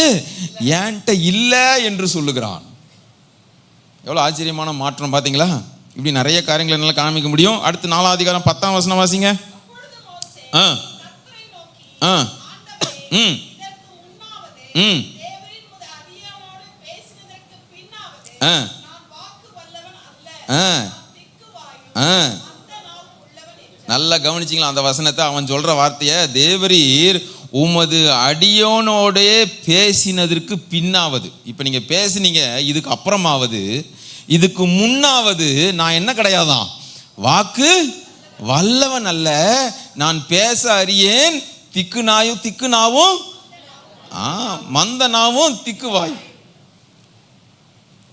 என்கிட்ட இல்லை என்று சொல்லுகிறான். எவ்வளோ ஆச்சரியமான மாற்றம் பார்த்தீங்களா? இப்படி நிறைய காரியங்களை என்னால் காமிக்க முடியும். அடுத்து 4ஆம் அதிகாரம் 10ஆம் வசனம் வாசிங்க. நல்லா கவனிச்சிங்களா அந்த வசனத்தை? அவன் சொல்ற வார்த்தையை, தேவரீர் உமது அடியோனோடே பேசினதற்கு பின்னாவது. இப்போ நீங்க பேசுனீங்க, இதுக்கு அப்புறமாவது, இதுக்கு முன்னாவது நான் என்ன கிடையாதான், வாக்கு வல்லவன் அல்ல, நான் பேச அறியேன், திக்கு நாவும் மந்த நாவும் திக்கு வாய்.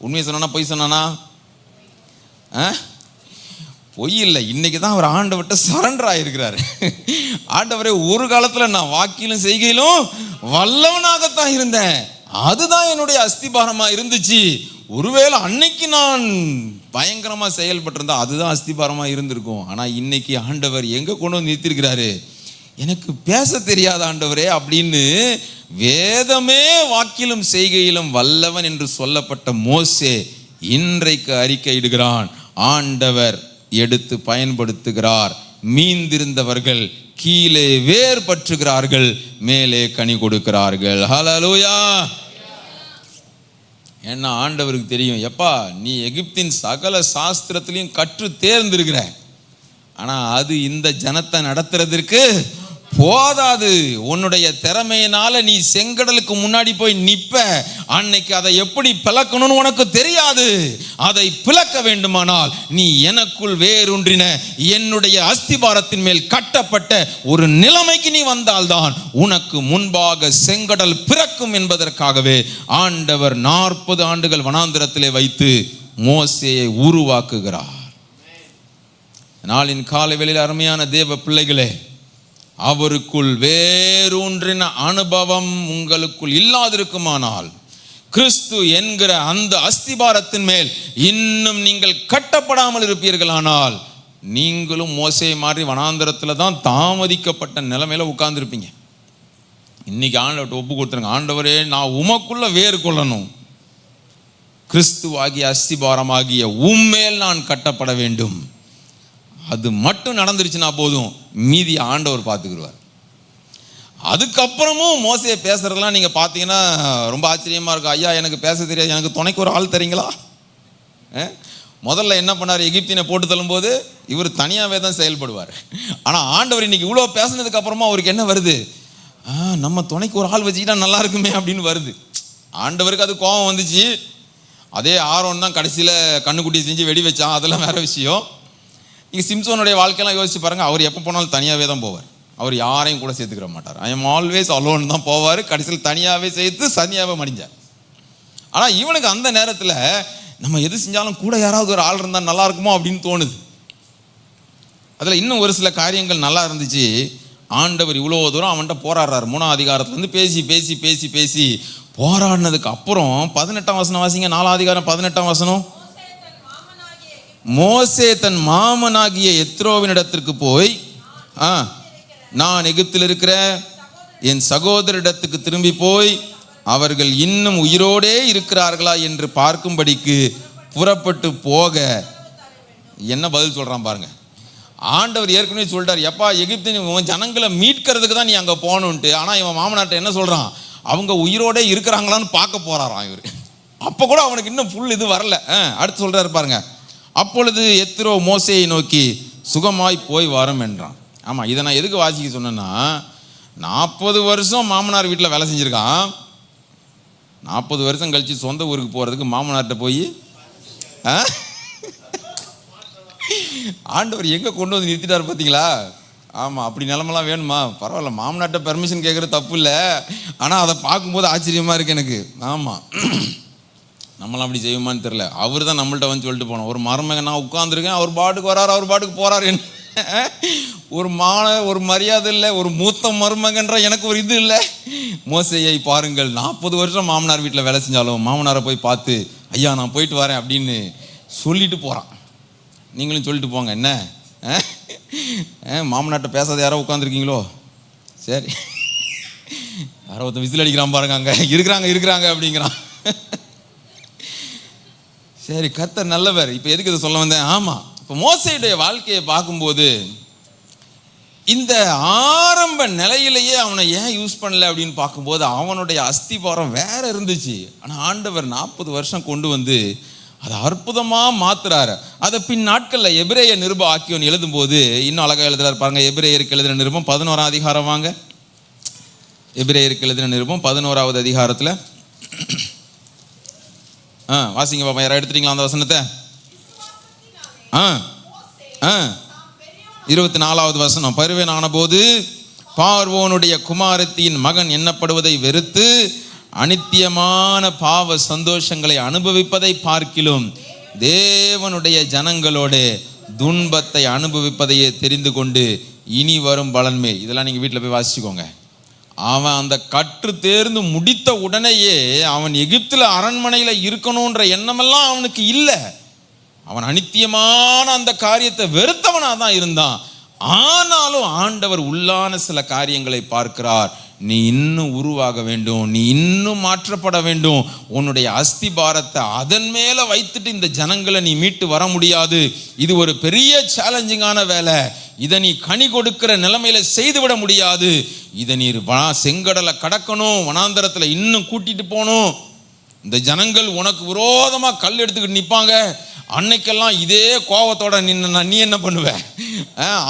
உண்மையை சொன்னா பொய் சொன்னானா? பொய் இல்லை. இன்னைக்கு தான் அவர் ஆண்டவர்கிட்ட சரண்டர் ஆகிருக்கிறாரு. ஆண்டவரே, ஒரு காலத்தில் நான் வாக்கிலும் செய்கையிலும் வல்லவனாகத்தான் இருந்தேன், அதுதான் என்னுடைய அஸ்திபாரமா இருந்துச்சு. ஒருவேளை அன்னைக்கு நான் பயங்கரமா செயல்பட்டிருந்தா அதுதான் அஸ்திபாரமா இருந்திருக்கும். ஆனா இன்னைக்கு ஆண்டவர் எங்க கொண்டு வந்து நிறுத்திருக்கிறாரு, எனக்கு பேச தெரியாத ஆண்டவரே அப்படின்னு. வேதமே வாக்கிலும் செய்கையிலும் வல்லவன் என்று சொல்லப்பட்ட மோசே இன்றைக்கு அறிக்கையிடுகிறான், ஆண்டவர் எடுத்து பயன்படுத்துகிறார். மீந்திருந்தவர்கள் கீழே வேர் பற்றுகிறார்கள், மேலே கனி கொடுக்கிறார்கள். ஹல்லேலூயா. ஏன்னா ஆண்டவருக்கு தெரியும், எப்பா நீ எகிப்தின் சகல சாஸ்திரத்திலையும் கற்று தேர்ந்திருக்கிற, ஆனா அது இந்த ஜனத்தை நடத்துறதற்கு போதாது. உன்னுடைய திறமையினால நீ செங்கடலுக்கு முன்னாடி போய் நிப்ப, அன்னைக்கு அதை எப்படி பிளக்கணும்னு உனக்கு தெரியாது. அதை பிளக்க வேண்டுமானால் நீ எனக்குள் வேரூன்றின என்னுடைய அஸ்திபாரத்தின் மேல் கட்டப்பட்ட ஒரு நிலைமைக்கு நீ வந்தால்தான் உனக்கு முன்பாக செங்கடல் பிறக்கும் என்பதற்காகவே ஆண்டவர் 40 ஆண்டுகள் வனாந்திரத்திலே வைத்து மோசேயை உருவாக்குகிறார். நாளின் காலை வேளையில் அருமையான தேவ பிள்ளைகளே, அவருக்குள் வேரூன்றின அனுபவம் உங்களுக்குள் இல்லாதிருக்குமானால், கிறிஸ்து என்கிற அந்த அஸ்திபாரத்தின் மேல் இன்னும் நீங்கள் கட்டப்படாமல் இருப்பீர்களானால், நீங்களும் மோசேயை மாதிரி வனாந்தரத்தில் தான் தாமதிக்கப்பட்ட நிலைமையில உட்கார்ந்துருப்பீங்க. இன்னைக்கு ஆண்டவர்கிட்ட ஒப்பு கொடுத்துருங்க, ஆண்டவரே நான் உமக்குள்ள வேறு கொள்ளணும், கிறிஸ்துவாகிய அஸ்திபாரமாகிய உம்மேல் நான் கட்டப்பட வேண்டும். அது மட்டும் நடந்துருச்சுன்னா போதும், மீதி ஆண்டவர் பார்த்துக்கிடுவார். அதுக்கப்புறமும் மோசே பேசுறதெல்லாம் நீங்க பார்த்தீங்கன்னா ரொம்ப ஆச்சரியமா இருக்கும். ஐயா எனக்கு பேச தெரியாது, எனக்கு துணைக்கு ஒரு ஆள் தரீங்களா? முதல்ல என்ன பண்ணார், எகிப்தினை போட்டு தள்ளும்போது இவர் தனியாகவே தான் செயல்படுவார். ஆனால் ஆண்டவர் இன்னைக்கு இவ்வளோ பேசினதுக்கு அப்புறமா அவருக்கு என்ன வருது, நம்ம துணைக்கு ஒரு ஆள் வச்சுக்கிட்டா நல்லா இருக்குமே அப்படின்னு வருது. ஆண்டவருக்கு அது கோபம் வந்துச்சு. அதே ஆரோன் தான் கடைசியில் கண்ணுக்குட்டி செஞ்சு வெடி வச்சான், அதெல்லாம் வேற விஷயம். இங்கே சிம்சோனுடைய வாழ்க்கையெல்லாம் யோசிச்சு பாருங்க, அவர் எப்போ போனாலும் தனியாகவே தான் போவார், அவர் யாரையும் கூட சேர்த்துக்கிற மாட்டார். ஐ எம் ஆல்வேஸ் அலோன் தான் போவார், கடைசியில் தனியாகவே சேர்த்து சனியாகவே மடிஞ்சார். ஆனால் இவனுக்கு அந்த நேரத்தில் நம்ம எது செஞ்சாலும் கூட யாராவது ஒரு ஆள் இருந்தால் நல்லா இருக்குமோ அப்படின்னு தோணுது. அதில் இன்னும் ஒரு சில காரியங்கள் நல்லா இருந்துச்சு. ஆண்டவர் இவ்வளோ தூரம் அவன்கிட்ட போராடுறாரு. 3ஆம் அதிகாரத்துலேருந்து பேசி பேசி பேசி பேசி போராடினதுக்கு அப்புறம் 18ஆம் வசனம் வாசிங்க. 4ஆம் அதிகாரம் 18ஆம் வசனம். மோசே தன் மாமனாகிய எத்ரோவினிடத்திற்கு போய், நான் எகிப்தில் இருக்கிற என் சகோதரிடத்துக்கு திரும்பி போய் அவர்கள் இன்னும் உயிரோடே இருக்கிறார்களா என்று பார்க்கும்படிக்கு புறப்பட்டு போக. என்ன பதில் சொல்றான் பாருங்க. ஆண்டவர் ஏற்கனவே சொல்லிட்டார், எப்பா எகிப்தின் உன் ஜனங்களை மீட்கிறதுக்கு தான் நீ அங்கே போகணுன்ட்டு. ஆனால் இவன் மாமனார்ட்ட என்ன சொல்கிறான், அவங்க உயிரோட இருக்கிறாங்களான்னு பார்க்க போகிறாராம் இவர். அப்போ கூட அவனுக்கு இன்னும் ஃபுல் இது வரல. அடுத்து சொல்கிறாரு பாருங்க, அப்பொழுது எத்திரோ மோசேயை நோக்கி சுகமாய் போய் வரும் என்றான். ஆமாம், இதை நான் எதுக்கு வாசிக்க சொன்னேன்னா, 40 வருஷம் மாமனார் வீட்டில் வேலை செஞ்சுருக்கான். 40 வருஷம் கழித்து சொந்த ஊருக்கு போகிறதுக்கு மாமனார்கிட்ட போய் ஆண்டவர் எங்கே கொண்டு வந்து நிறுத்திட்டார் பார்த்தீங்களா? ஆமாம், அப்படி நிலமெல்லாம் வேணுமா? பரவாயில்ல, மாமனார்ட்ட பெர்மிஷன் கேட்குறது தப்பு இல்லை. ஆனால் அதை பார்க்கும்போது ஆச்சரியமாக இருக்குது எனக்கு. ஆமாம், நம்மளாம் அப்படி செய்வோமான்னு தெரில. அவர் தான் நம்மள்ட்ட வந்து சொல்லிட்டு போனோம். ஒரு மருமகன் நான் உட்காந்துருக்கேன், அவர் பாட்டுக்கு வராரு, அவர் பாட்டுக்கு போகிறாரு. ஒரு மரியாதை இல்லை, ஒரு மூத்த மருமகன்ற எனக்கு ஒரு இது இல்லை. மோசேயை பாருங்கள், 40 வருஷம் மாமனார் வீட்டில் வேலை செஞ்சாலும் மாமனாரை போய் பார்த்து, ஐயா நான் போயிட்டு வரேன் அப்படின்னு சொல்லிட்டு போகிறான். நீங்களும் சொல்லிட்டு போங்க. என்ன மாமனார்ட்ட பேசாத யாரோ உட்காந்துருக்கீங்களோ? சரி, யாரோ ஒருத்தன் விசில் அடிக்கிறான் பாருங்க, அங்கே இருக்கிறாங்க அப்படிங்கிறான். சரி, கர்த்தர் நல்லவர். இப்போ எதுக்கு இதை சொல்ல வந்தேன்? ஆமாம், இப்போ மோசேயுடைய வாழ்க்கையை பார்க்கும்போது இந்த ஆரம்ப நிலையிலேயே அவனை ஏன் யூஸ் பண்ணல அப்படின்னு பார்க்கும்போது அவனுடைய அஸ்திபாரம் வேற இருந்துச்சு. ஆனால் ஆண்டவர் 40 வருஷம் கொண்டு வந்து அதை அற்புதமாக மாத்துறாரு. அதை பின் நாட்களில் எபிரேய நிருப ஆக்கியோன் எழுதும்போது இன்னும் அழகாக எழுதுறாரு பாருங்க. எபிரேயருக்கு எழுதின நிருபம் 11ஆம் அதிகாரம் வாங்க. எபிரேயருக்கு எழுதின நிருபம் 11ஆவது அதிகாரத்தில் வாசிங்க பாப்பா. யாராவது எடுத்துட்டீங்களா அந்த வசனத்தை? 24வது வசனம். பருவன் ஆனபோது பார்வோனுடைய குமாரத்தின் மகன் எண்ணப்படுவதை வெறுத்து அனித்தியமான பாவ சந்தோஷங்களை அனுபவிப்பதை பார்க்கிலும் தேவனுடைய ஜனங்களோட துன்பத்தை அனுபவிப்பதையே தெரிந்து கொண்டு இனி வரும் பலன்மே. இதெல்லாம் நீங்கள் வீட்டில் போய் வாசிச்சுக்கோங்க. அவன் அந்த கற்று தேர்ந்து முடித்த உடனேயே அவன் எகிப்தில் அரண்மனையில் இருக்கணுன்ற எண்ணமெல்லாம் அவனுக்கு இல்லை. அவன் அனித்தியமான அந்த காரியத்தை வெறுத்தவனாக தான் இருந்தான். ஆனாலும் ஆண்டவர் உள்ளான சில காரியங்களை பார்க்கிறார். நீ இன்னும் உருவாக வேண்டும், நீ இன்னும் மாற்றப்பட வேண்டும். உன்னுடைய அஸ்திபாரத்தை அதன் மேலே வைத்துட்டு இந்த ஜனங்களை நீ மீட்டு வர முடியாது. இது ஒரு பெரிய சேலஞ்சிங்கான வேலை. இதை நீ கனி கொடுக்கிற நிலைமையில செய்துவிட முடியாது. இதை நீ செங்கடலை கடக்கணும், வனாந்தரத்தில் இன்னும் கூட்டிட்டு போகணும். இந்த ஜனங்கள் உனக்கு விரோதமாக கல் எடுத்துக்கிட்டு நிற்பாங்க. அன்னைக்கெல்லாம் இதே கோபத்தோட நீ என்ன பண்ணுவ?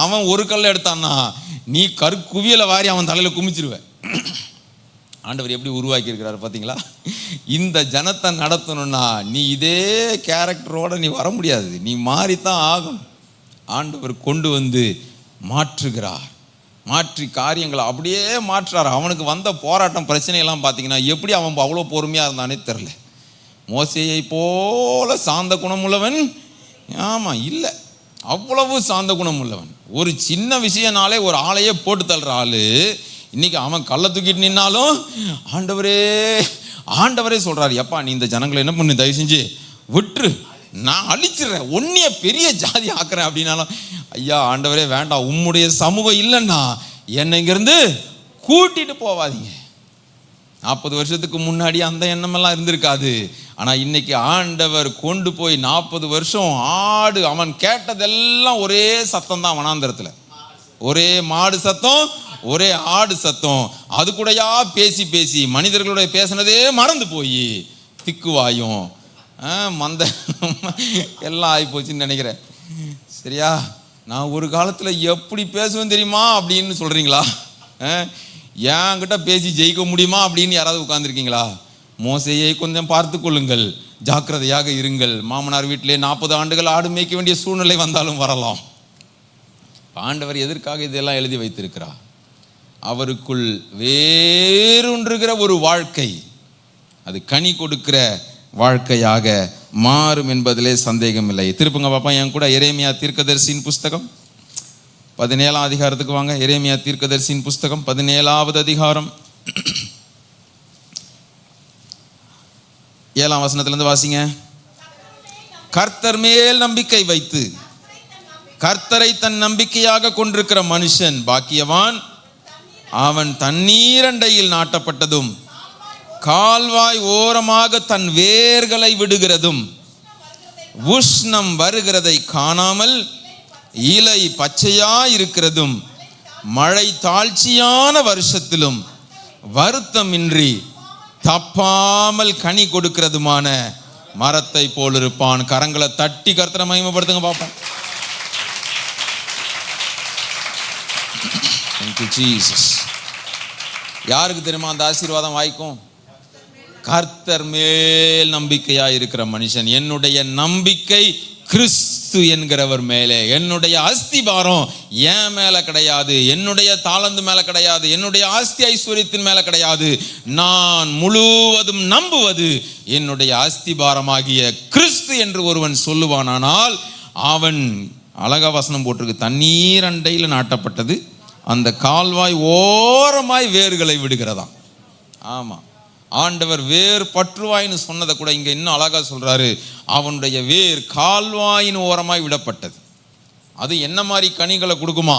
அவன் ஒரு கல் எடுத்தான்னா நீ குவியலை வாரி அவன் தலையில் குமிச்சிருவேன். ஆண்டவர் எப்படி உருவாக்கி இருக்கிறாரு பார்த்தீங்களா? இந்த ஜனத்தை நடத்தணும்னா நீ இதே கேரக்டரோட நீ வர முடியாது, நீ மாறித்தான் ஆகணும். ஆண்டவர் கொண்டு வந்து மாற்றுகிறார், மாற்றி காரியங்களை அப்படியே மாற்றுறார். அவனுக்கு வந்த போராட்டம் பிரச்சனையெல்லாம் பார்த்தீங்கன்னா எப்படி அவன் அவ்வளோ பொறுமையாக இருந்தானே தெரில. மோசேயை போல சாந்த குணமுள்ளவன் ஆமாம் இல்லை, அவ்வளவு சாந்த குணம் உள்ளவன். ஒரு சின்ன விஷயனாலே ஒரு ஆளையே போட்டு தள்ளுற ஆள் இன்னைக்கு அவன் கள்ள தூக்கிட்டு நின்னாலும் ஆண்டவரே சொல்றாரு, எப்பா நீ இந்த ஜனங்களை என்ன பண்ணு, தயவு செஞ்சு விட்டுரு, நான் அழிச்சிடுறேன், ஒன்னிய பெரிய ஜாதி ஆக்குறேன் அப்படின்னாலும் ஐயா ஆண்டவரே வேண்டாம், உம்முடைய சமூகம் இல்லைன்னா என்னை இங்கிருந்து கூட்டிட்டு போவாதீங்க. 40 வருஷத்துக்கு முன்னாடி அந்த எண்ணமெல்லாம் இருந்திருக்காது. ஆனால் இன்னைக்கு ஆண்டவர் கொண்டு போய் 40 வருஷம் அவன் கேட்டதெல்லாம் ஒரே சத்தம் தான். வனாந்தரத்தில் ஒரே மாடு சத்தம், ஒரே ஆடு சத்தம். அது கூடயா பேசி பேசி மனிதர்களுடைய பேசினதே மறந்து போய் திக்குவாயும் மந்த எல்லாம் ஆகி போச்சுன்னு நினைக்கிறேன். சரியா? நான் ஒரு காலத்தில் எப்படி பேசுவேன் தெரியுமா அப்படின்னு சொல்கிறீங்களா? என்கிட்ட பேசி ஜெயிக்க முடியுமா அப்படின்னு யாராவது உட்கார்ந்துருக்கீங்களா? மோசேயை கொஞ்சம் பார்த்து கொள்ளுங்கள், ஜாக்கிரதையாக இருங்கள். மாமனார் வீட்டிலே 40 ஆண்டுகள் ஆடு மேய்க்க வேண்டிய சூழ்நிலை வந்தாலும் வரலாம். ஆண்டவர் எதற்காக இதெல்லாம் எழுதி வைத்திருக்கிறார்? அவருக்குள் வேரூன்றுகிற ஒரு வாழ்க்கை, அது கனி கொடுக்கிற வாழ்க்கையாக மாறும் என்பதிலே சந்தேகம் இல்லை. திருப்புங்க பாப்பா என் கூட எரேமியா தீர்க்கதரிசியின் புஸ்தகம் 17ஆம் அதிகாரத்துக்கு வாங்க. எரேமியா தீர்க்கதரிசியின் புஸ்தகம் 17ஆவது அதிகாரம் 7ஆம் வசனத்திலிருந்து வாசிங்க. கர்த்தர் மேல் நம்பிக்கை வைத்து கர்த்தரை தன் நம்பிக்கையாக கொண்டிருக்கிற மனுஷன் பாக்கியவான். அவன் தண்ணீரண்டையில் நாட்டப்பட்டதும் கால்வாய் ஓரமாக தன் வேர்களை விடுகிறதும் உஷ்ணம் வருகிறதை காணாமல் இலை பச்சையா இருக்கிறதும் மழை தாழ்ச்சியான வருஷத்திலும் வருத்தமின்றி தப்பாமல் கனி கொடுக்கிறதுமான மரத்தை போல் இருப்பான். கரங்களை தட்டி கர்த்தரை மகிமைப்படுத்துங்க பார்ப்போம். Thank you, Jesus. யாருக்கு தெரியுமா அந்த ஆசீர்வாதம் வாய்க்கும்? கர்த்தர் மேல் நம்பிக்கையா இருக்கிற மனுஷன். என்னுடைய நம்பிக்கை கிறிஸ்து என்கிறவர் மேலே. என்னுடைய அஸ்திபாரம் என் மேல கிடையாது, என்னுடைய தாளந்து மேல கிடையாது, என்னுடைய ஆஸ்தி ஐஸ்வர்யத்தின் மேல கிடையாது. நான் முழுவதும் நம்புவது என்னுடைய அஸ்திபாரமாகிய கிறிஸ்து என்று ஒருவன் சொல்லுவானானால் அவன், அழகா வசனம் போட்டிருக்கு, தண்ணீர் அண்டையில் நாட்டப்பட்டது, அந்த கால்வாய் ஓரமாய் வேர்களை விடுகிறதாம். ஆமா, ஆண்டவர் வேர் பற்றுவாயின்னு சொன்னதை கூட இங்க இன்னும் அழகா சொல்றாரு. அவனுடைய வேர் கால்வாயின் ஓரமாய் விடப்பட்டது. அது என்ன மாதிரி கனிகளை கொடுக்குமா?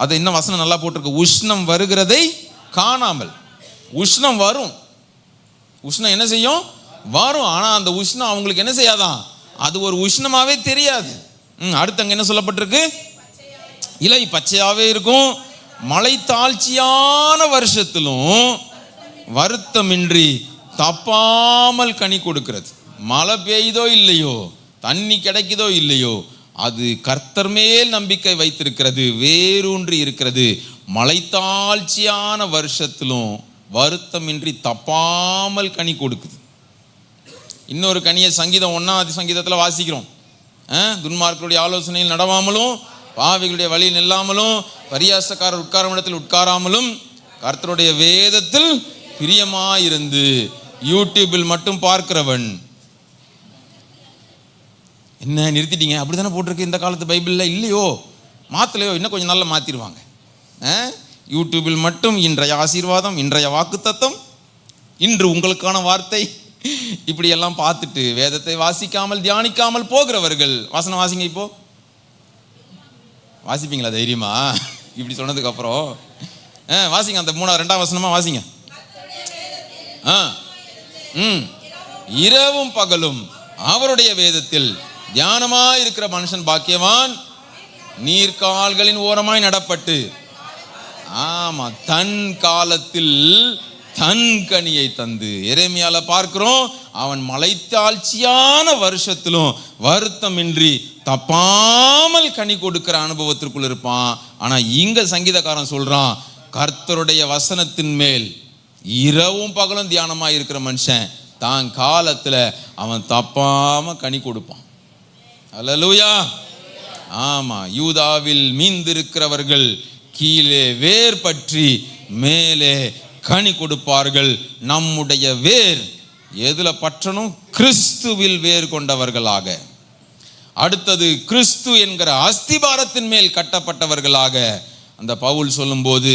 அது இன்னும் வசனம் நல்லா போட்டிருக்கு, உஷ்ணம் வருகிறதை காணாமல். உஷ்ணம் வரும், உஷ்ணம் என்ன செய்யும்? வரும். ஆனா அந்த உஷ்ணம் அவங்களுக்கு என்ன செய்யாதான்? அது ஒரு உஷ்ணமாவே தெரியாது. அடுத்து அங்க என்ன சொல்லப்பட்டிருக்கு? இலை பச்சையாவே இருக்கும், மழை தாழ்ச்சியான வருஷத்திலும் வருத்தமின்றி தப்பாமல் கனி கொடுக்கிறது. மழை பெய்தோ இல்லையோ, தண்ணி கிடைக்குதோ இல்லையோ, அது கர்த்தர் மேல் நம்பிக்கை வைத்திருக்கிறது, வேரூன்றி இருக்கிறது. மழை தாழ்ச்சியான வருஷத்திலும் வருத்தமின்றி தப்பாமல் கனி கொடுக்குது. இன்னொரு கனியை சங்கீதம் 1ஆம் சங்கீதத்தில் வாசிக்கிறோம். துன்மார்க்கருடைய ஆலோசனையில் நடவாமலும் பாவிகளுடைய வழியில் நில்லாமலும் பரியாசக்காரர் உட்காரும் இடத்தில் உட்காராமலும் கர்த்தருடைய வேதத்தில் பிரியமாயிருந்து. யூடியூபில் மட்டும் பார்க்கிறவன். என்ன நிறுத்திட்டீங்க? அப்படித்தானே போட்டிருக்கு இந்த காலத்து பைபிள்ல. இல்லையோ, மாத்தலையோ, இன்னும் கொஞ்சம் நல்லா மாத்திருவாங்க. யூடியூபில் மட்டும் இன்றைய ஆசீர்வாதம், இன்றைய வாக்குத்தத்தம், இன்று உங்களுக்கான வார்த்தை, இப்படி எல்லாம் பார்த்துட்டு வேதத்தை வாசிக்காமல் தியானிக்காமல் போகிறவர்கள். வாசனம் வாசிங்க, இப்போ வாசிப்பீங்களா தைரியமா? இப்படி சொன்னதுக்கு அப்புறம் வாசிங்க, அந்த 2ஆம் வசனமா வாசிங்க. இரவும் பகலும் அவருடைய வேதத்தில் தியானமாய் இருக்கிற மனுஷன் பாக்கியவான். நீர்கால்களின் ஓரமாய் நடப்பட்டு, ஆமா, தன் காலத்தில் தன் கனியை தந்து. எரேமியால பார்க்கிறோம், அவன் மலைத்தாழ்ச்சியான வருஷத்திலும் வருத்தமின்றி தப்பாமல் கனி கொடுக்கிற அனுபவத்திற்குள் இருப்பான். ஆனா இங்க சங்கீதக்காரன் சொல்றான், கர்த்தருடைய வசனத்தின் மேல் இரவும் பகலும் தியானமாக இருக்கிற மனுஷன் தான் காலத்துல அவன் தப்பாம கனி கொடுப்பான். அல்லேலூயா. ஆமா, யூதாவில் மீந்திருக்கிறவர்கள் கீழே வேர் பற்றி மேலே கனி கொடுப்பார்கள். நம்முடைய வேர் எதுல பற்றணும்? கிறிஸ்துவில் வேர் கொண்டவர்களாக. அடுத்தது கிறிஸ்து என்கிற அஸ்திபாரத்தின் மேல் கட்டப்பட்டவர்களாக. அந்த பவுல் சொல்லும்போது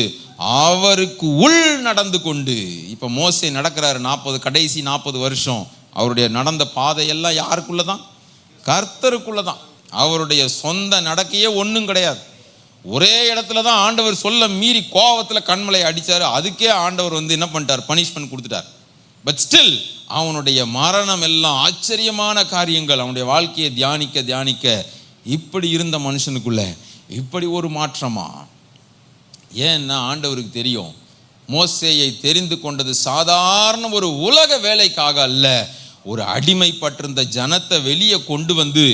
அவருக்கு உள் நடந்து கொண்டு, இப்ப மோசே நடக்கிறாரு 40 கடைசி 40 வருஷம். அவருடைய நடந்த பாதையெல்லாம் யாருக்குள்ளதான்? கர்த்தருக்குள்ளதான். அவருடைய சொந்த நடக்கையே ஒன்றும் கிடையாது. ஒரே இடத்துல தான் ஆண்டவர் சொல்ல மீறி கோவத்துல கண்மலை அடிச்சாரு. அதுக்கே ஆண்டவர் என்ன பண்ணிட்டார்? பனிஷ்மெண்ட் கொடுத்துட்டார். பட் ஸ்டில் அவனுடைய மரணம் எல்லாம் ஆச்சரியமான காரியங்கள். அவனுடைய வாழ்க்கையை தியானிக்க தியானிக்க இப்படி இருந்த மனுஷனுக்குள்ள இப்படி ஒரு மாற்றமா? ஏன்னா ஆண்டவருக்கு தெரியும், மோசேயை தெரிந்து கொண்டது சாதாரண ஒரு உலக வேலைக்காக அல்ல, ஒரு அடிமைப்பட்டிருந்த ஜனத்தை வெளியே கொண்டு வந்து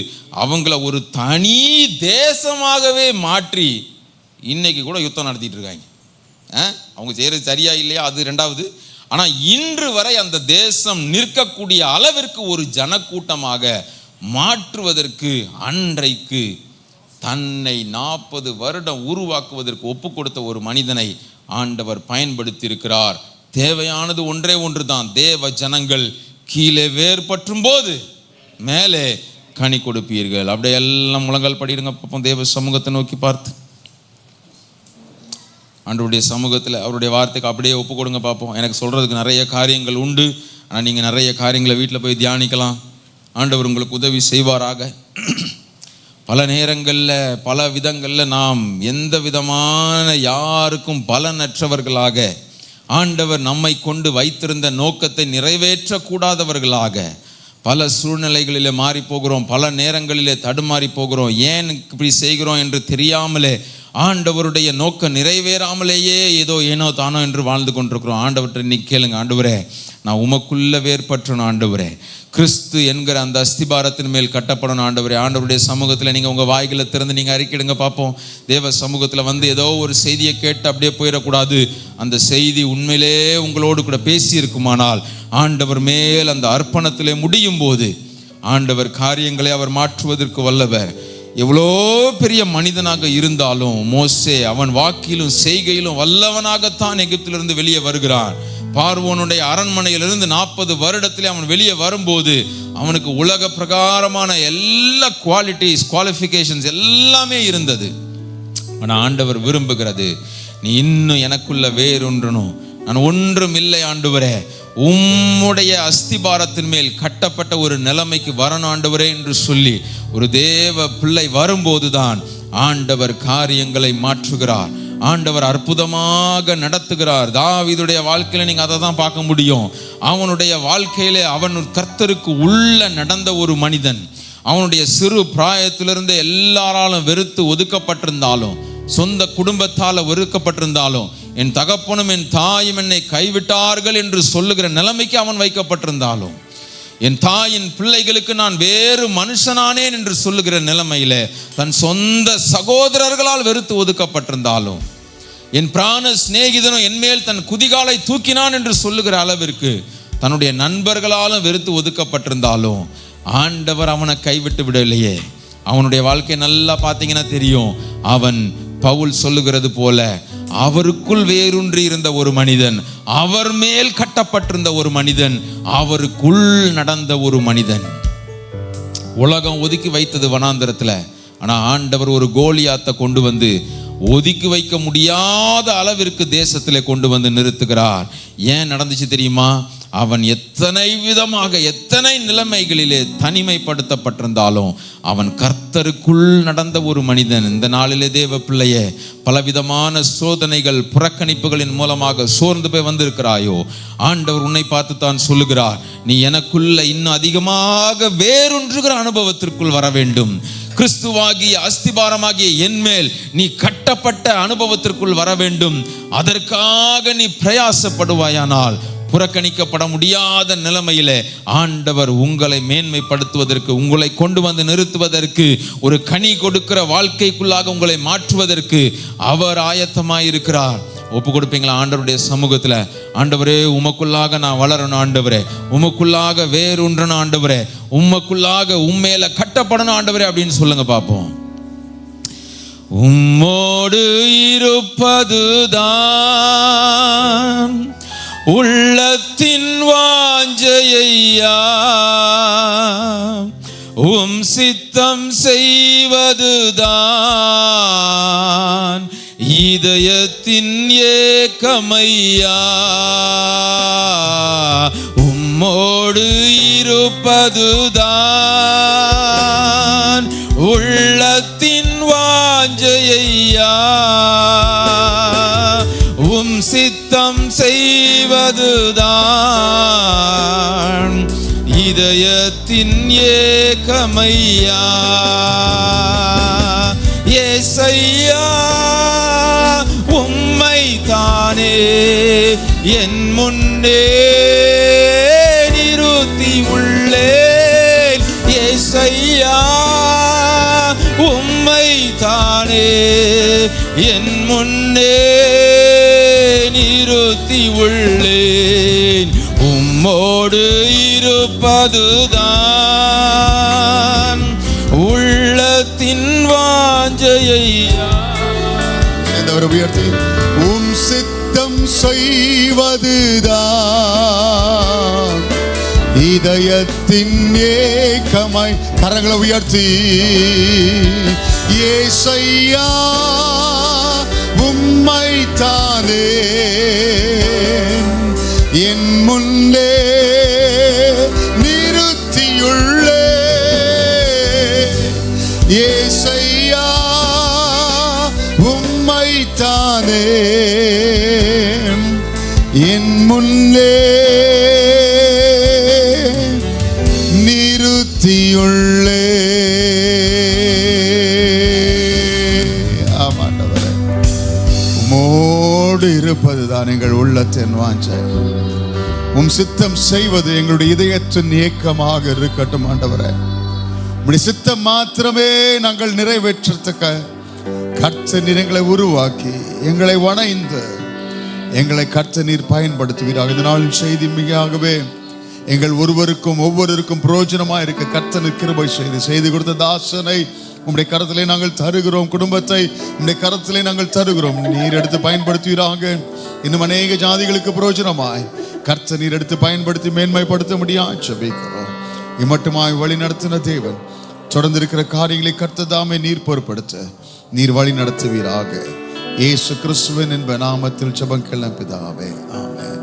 அவங்கள ஒரு தனி தேசமாகவே மாற்றி இன்னைக்கு கூட யுத்தம் நடத்திட்டு இருக்காங்க. அவங்க செய்யறது சரியா இல்லையா அது ரெண்டாவது. ஆனா இன்று வரை அந்த தேசம் நிற்கக்கூடிய அளவிற்கு ஒரு ஜனக்கூட்டமாக மாற்றுவதற்கு அன்றைக்கு தன்னை 40 வருடம் உருவாக்குவதற்கு ஒப்பு கொடுத்த ஒரு மனிதனை ஆண்டவர் பயன்படுத்தி இருக்கிறார். தேவையானது ஒன்றே ஒன்று தான், தேவ ஜனங்கள் கீழே வேர் பற்றும் போது மேலே கனி கொடுப்பீர்கள். அப்படியே எல்லாம் முழங்கால் படிடுங்க பார்ப்போம். தேவ சமூகத்தை நோக்கி பார்த்து ஆண்டவருடைய சமூகத்தில் அவருடைய வார்த்தைக்கு அப்படியே ஒப்பு கொடுங்க பார்ப்போம். எனக்கு சொல்றதுக்கு நிறைய காரியங்கள் உண்டு, ஆனால் நீங்கள் நிறைய காரியங்களை வீட்டில் போய் தியானிக்கலாம். ஆண்டவர் உங்களுக்கு உதவி செய்வாராக. பல நேரங்களில் பல விதங்களில் நாம் எந்த விதமான யாருக்கும் பலனற்றவர்களாக, ஆண்டவர் நம்மை கொண்டு வைத்திருந்த நோக்கத்தை நிறைவேற்றக்கூடாதவர்களாக, பல சூழ்நிலைகளிலே மாறி போகிறோம், பல நேரங்களிலே தடுமாறி போகிறோம். ஏன் இப்படி செய்கிறோம் என்று தெரியாமலே, ஆண்டவருடைய நோக்கம் நிறைவேறாமலேயே ஏனோ தானோ என்று வாழ்ந்து கொண்டிருக்கிறோம். ஆண்டவர்கிட்ட இன்னைக்கு கேளுங்க, ஆண்டவரே நான் உமக்குள்ள வேறுபற்றணும், ஆண்டவரே கிறிஸ்து என்கிற அந்த அஸ்திபாரத்தின் மேல் கட்டப்படணும் ஆண்டவரே. ஆண்டவருடைய சமூகத்தில் நீங்கள் உங்கள் வாய்களை திறந்து நீங்கள் அறிக்கையிடுங்க பார்ப்போம். தேவ சமூகத்தில் வந்து ஏதோ ஒரு செய்தியை கேட்டு அப்படியே போயிடக்கூடாது. அந்த செய்தி உண்மையிலே உங்களோடு கூட பேசி இருக்குமானால், ஆண்டவர் மேல் அந்த அர்ப்பணத்திலே முடியும் போது ஆண்டவர் காரியங்களை அவர் மாற்றுவதற்கு வல்லவர். எவ்வளோ பெரிய மனிதனாக இருந்தாலும் மோசே அவன் வாக்கிலும் செய்கையிலும் வல்லவனாகத்தான் எகிப்திலிருந்து வெளியே வருகிறான். பார்வோனுடைய அரண்மனையிலிருந்து 40 வருடத்திலே அவன் வெளியே வரும்போது அவனுக்கு உலக பிரகாரமான எல்லா குவாலிஃபிகேஷன்ஸ் எல்லாமே இருந்தது. ஆனால் ஆண்டவர் விரும்புகிறது, நீ இன்னும் எனக்குள்ள வேறொன்றணும், நான் ஒன்றும் இல்லை ஆண்டவரே, உம்முடைய அஸ்திபாரத்தின் மேல் கட்டப்பட்ட ஒரு நிலைமைக்கு வரணும் ஆண்டவரே என்று சொல்லி ஒரு தேவ பிள்ளை வரும்போதுதான் ஆண்டவர் காரியங்களை மாற்றுகிறார். ஆண்டவர் அற்புதமாக நடத்துகிறார். தாவீதுடைய வாழ்க்கையில நீங்க அதை தான் பார்க்க முடியும். அவனுடைய வாழ்க்கையிலே அவன் கர்த்தருக்கு உள்ள நடந்த ஒரு மனிதன். அவனுடைய சிறு பிராயத்திலிருந்து எல்லாராலும் வெறுத்து ஒதுக்கப்பட்டிருந்தாலும், சொந்த குடும்பத்தால் வெறுக்கப்பட்டிருந்தாலும், என் தகப்பனும் என் தாயும் என்னை கைவிட்டார்கள் என்று சொல்லுகிற நிலைமைக்கு அவன் வைக்கப்பட்டிருந்தாலும், என் தாயின் பிள்ளைகளுக்கு நான் வேறு மனுஷனானேன் என்று சொல்லுகிற நிலைமையில தன் சொந்த சகோதரர்களால் வெறுத்து ஒதுக்கப்பட்டிருந்தாலும், என் பிராண சிநேகிதனும் என்மேல் தன் குதிகாலை தூக்கினான் என்று சொல்லுகிற அளவிற்கு தன்னுடைய நண்பர்களாலும் வெறுத்து ஒதுக்கப்பட்டிருந்தாலும், ஆண்டவர் அவனை கைவிட்டு விடலையே. அவனுடைய வாழ்க்கை நல்லா பார்த்தீங்கன்னா தெரியும். அவன் பவுல் சொல்லுகிறது போல அவருக்குள் வேரூன்றி இருந்த ஒரு மனிதன், அவர் மேல் கட்டப்பட்டிருந்த ஒரு மனிதன், அவருக்குள் நடந்த ஒரு மனிதன். உலகம் ஒதுக்கி வைத்தது வனாந்தரத்துல, ஆனா ஆண்டவர் ஒரு கோலியாத்தை கொண்டு வந்து ஒதுக்கி வைக்க முடியாத அளவிற்கு தேசத்திலே கொண்டு வந்து நிறுத்துகிறார். ஏன் நடந்துச்சு தெரியுமா? அவன் எத்தனை விதமாக எத்தனை நிலைமைகளிலே தனிமைப்படுத்தப்பட்டிருந்தாலும் அவன் கர்த்தருக்குள் நடந்த ஒரு மனிதன். இந்த நாளிலே தேவ பிள்ளையே, பலவிதமான சோதனைகள் புறக்கணிப்புகளின் மூலமாக சோர்ந்து போய் வந்திருக்கிறாயோ, ஆண்டவர் உன்னை பார்த்து தான் சொல்லுகிறார், நீ எனக்குள்ள இன்னும் அதிகமாக வேறொன்றுகிற அனுபவத்திற்குள் வர வேண்டும். கிறிஸ்துவாகிய அஸ்திபாரமாகிய என்மேல் நீ கட்டப்பட்ட அனுபவத்திற்குள் வர வேண்டும். அதற்காக நீ பிரயாசப்படுவாயானால் புறக்கணிக்கப்பட முடியாத நிலைமையிலே ஆண்டவர் உங்களை மேன்மைப்படுத்துவதற்கு, உங்களை கொண்டு வந்து நிறுத்துவதற்கு, ஒரு கனி கொடுக்கிற வாழ்க்கைக்குள்ளாக உங்களை மாற்றுவதற்கு அவர் ஆயத்தமாயிருக்கிறார். ஒப்பு கொடுப்பீங்களா ஆண்டவருடைய சமூகத்தில்? ஆண்டவரே உமக்குள்ளாக நான் வளரணும், ஆண்டவரே உமக்குள்ளாக வேறொன்றணும், ஆண்டவரே உமக்குள்ளாக உண்மையில கட்டப்படணும் ஆண்டவரே அப்படின்னு சொல்லுங்க பார்ப்போம். உம்மோடு இருப்பதுதான் உள்ளத்தின் வாஞ்சையா, உம் சித்தம் செய்வதுதான் இதயத்தின் ஏக்கமையா. உம்மோடு இருப்பதுதான் உள்ளத்தின் வாஞ்சையா, உம் சித்தம் செய்வதுதான் இதயத்தின் ஏக்கமையா. ஏசையா உம்மை தானே என் முன்னே நிறுத்தி உள்ளேன். ஏசையா உம்மை தானே என் முன்னே நிறுத்தி உள்ளேன். உம்மோடு இருப்பதுதான் உள்ளத்தின் வாஞ்சையா. உயர்த்தி உம் சித்தம் செய்வதுதான் இதயத்தின் ஏக்கமாய். கரங்களை உயர்த்தி ஏசையா உம்மை தானே என் முன்னே நிறுத்தியுள்ளே. ஏசையா உம்மை தானே என் முன்னே இருப்பதுதான் எங்கள் உள்ளத்தின் வாஞ்சை. உம் சித்தம் செய்வது எங்களுடைய இதயத்தின் ஏக்கமாக இருக்கட்டும் ஆண்டவரே. உம்முடைய சித்தம் மாத்திரமே நாங்கள் நிறைவேற்றத்தக்க கர்த்தர் நீர் எங்களை உருவாக்கி எங்களை வணைந்து எங்களை கர்த்தர் நீர் பயன்படுத்துவீராக. இந்த நாளின் செய்தி மிகவே எங்கள் ஒவ்வொருவருக்கும் பிரயோஜனமாக இருக்க கர்த்தர் கிருபை செய்து கொடுத்த தாசனை உம்முடைய கரத்திலே நாங்கள் தருகிறோம். குடும்பத்தை உம்முடைய கரத்திலே நாங்கள் தருகிறோம். நீர் எடுத்து பயன்படுத்துவீராக. இன்னும் அநேக ஜாதிகளுக்கு பிரயோஜனமாய் கர்த்தர் நீர் எடுத்து பயன்படுத்தி மேன்மைப்படுத்த முடியாது ஜெபிக்கிறோம். இம்மட்டுமாய் வழி நடத்தின தேவன் தொடர்ந்து இருக்கிற காரியங்களை கர்த்தர் தாமே நீர் பொறுப்படுத்த நீர் வழி நடத்துவீராக. இயேசு கிறிஸ்துவின் என்ப நாமத்தில் ஜெபம் கேளும் பிதாவே, ஆமென்.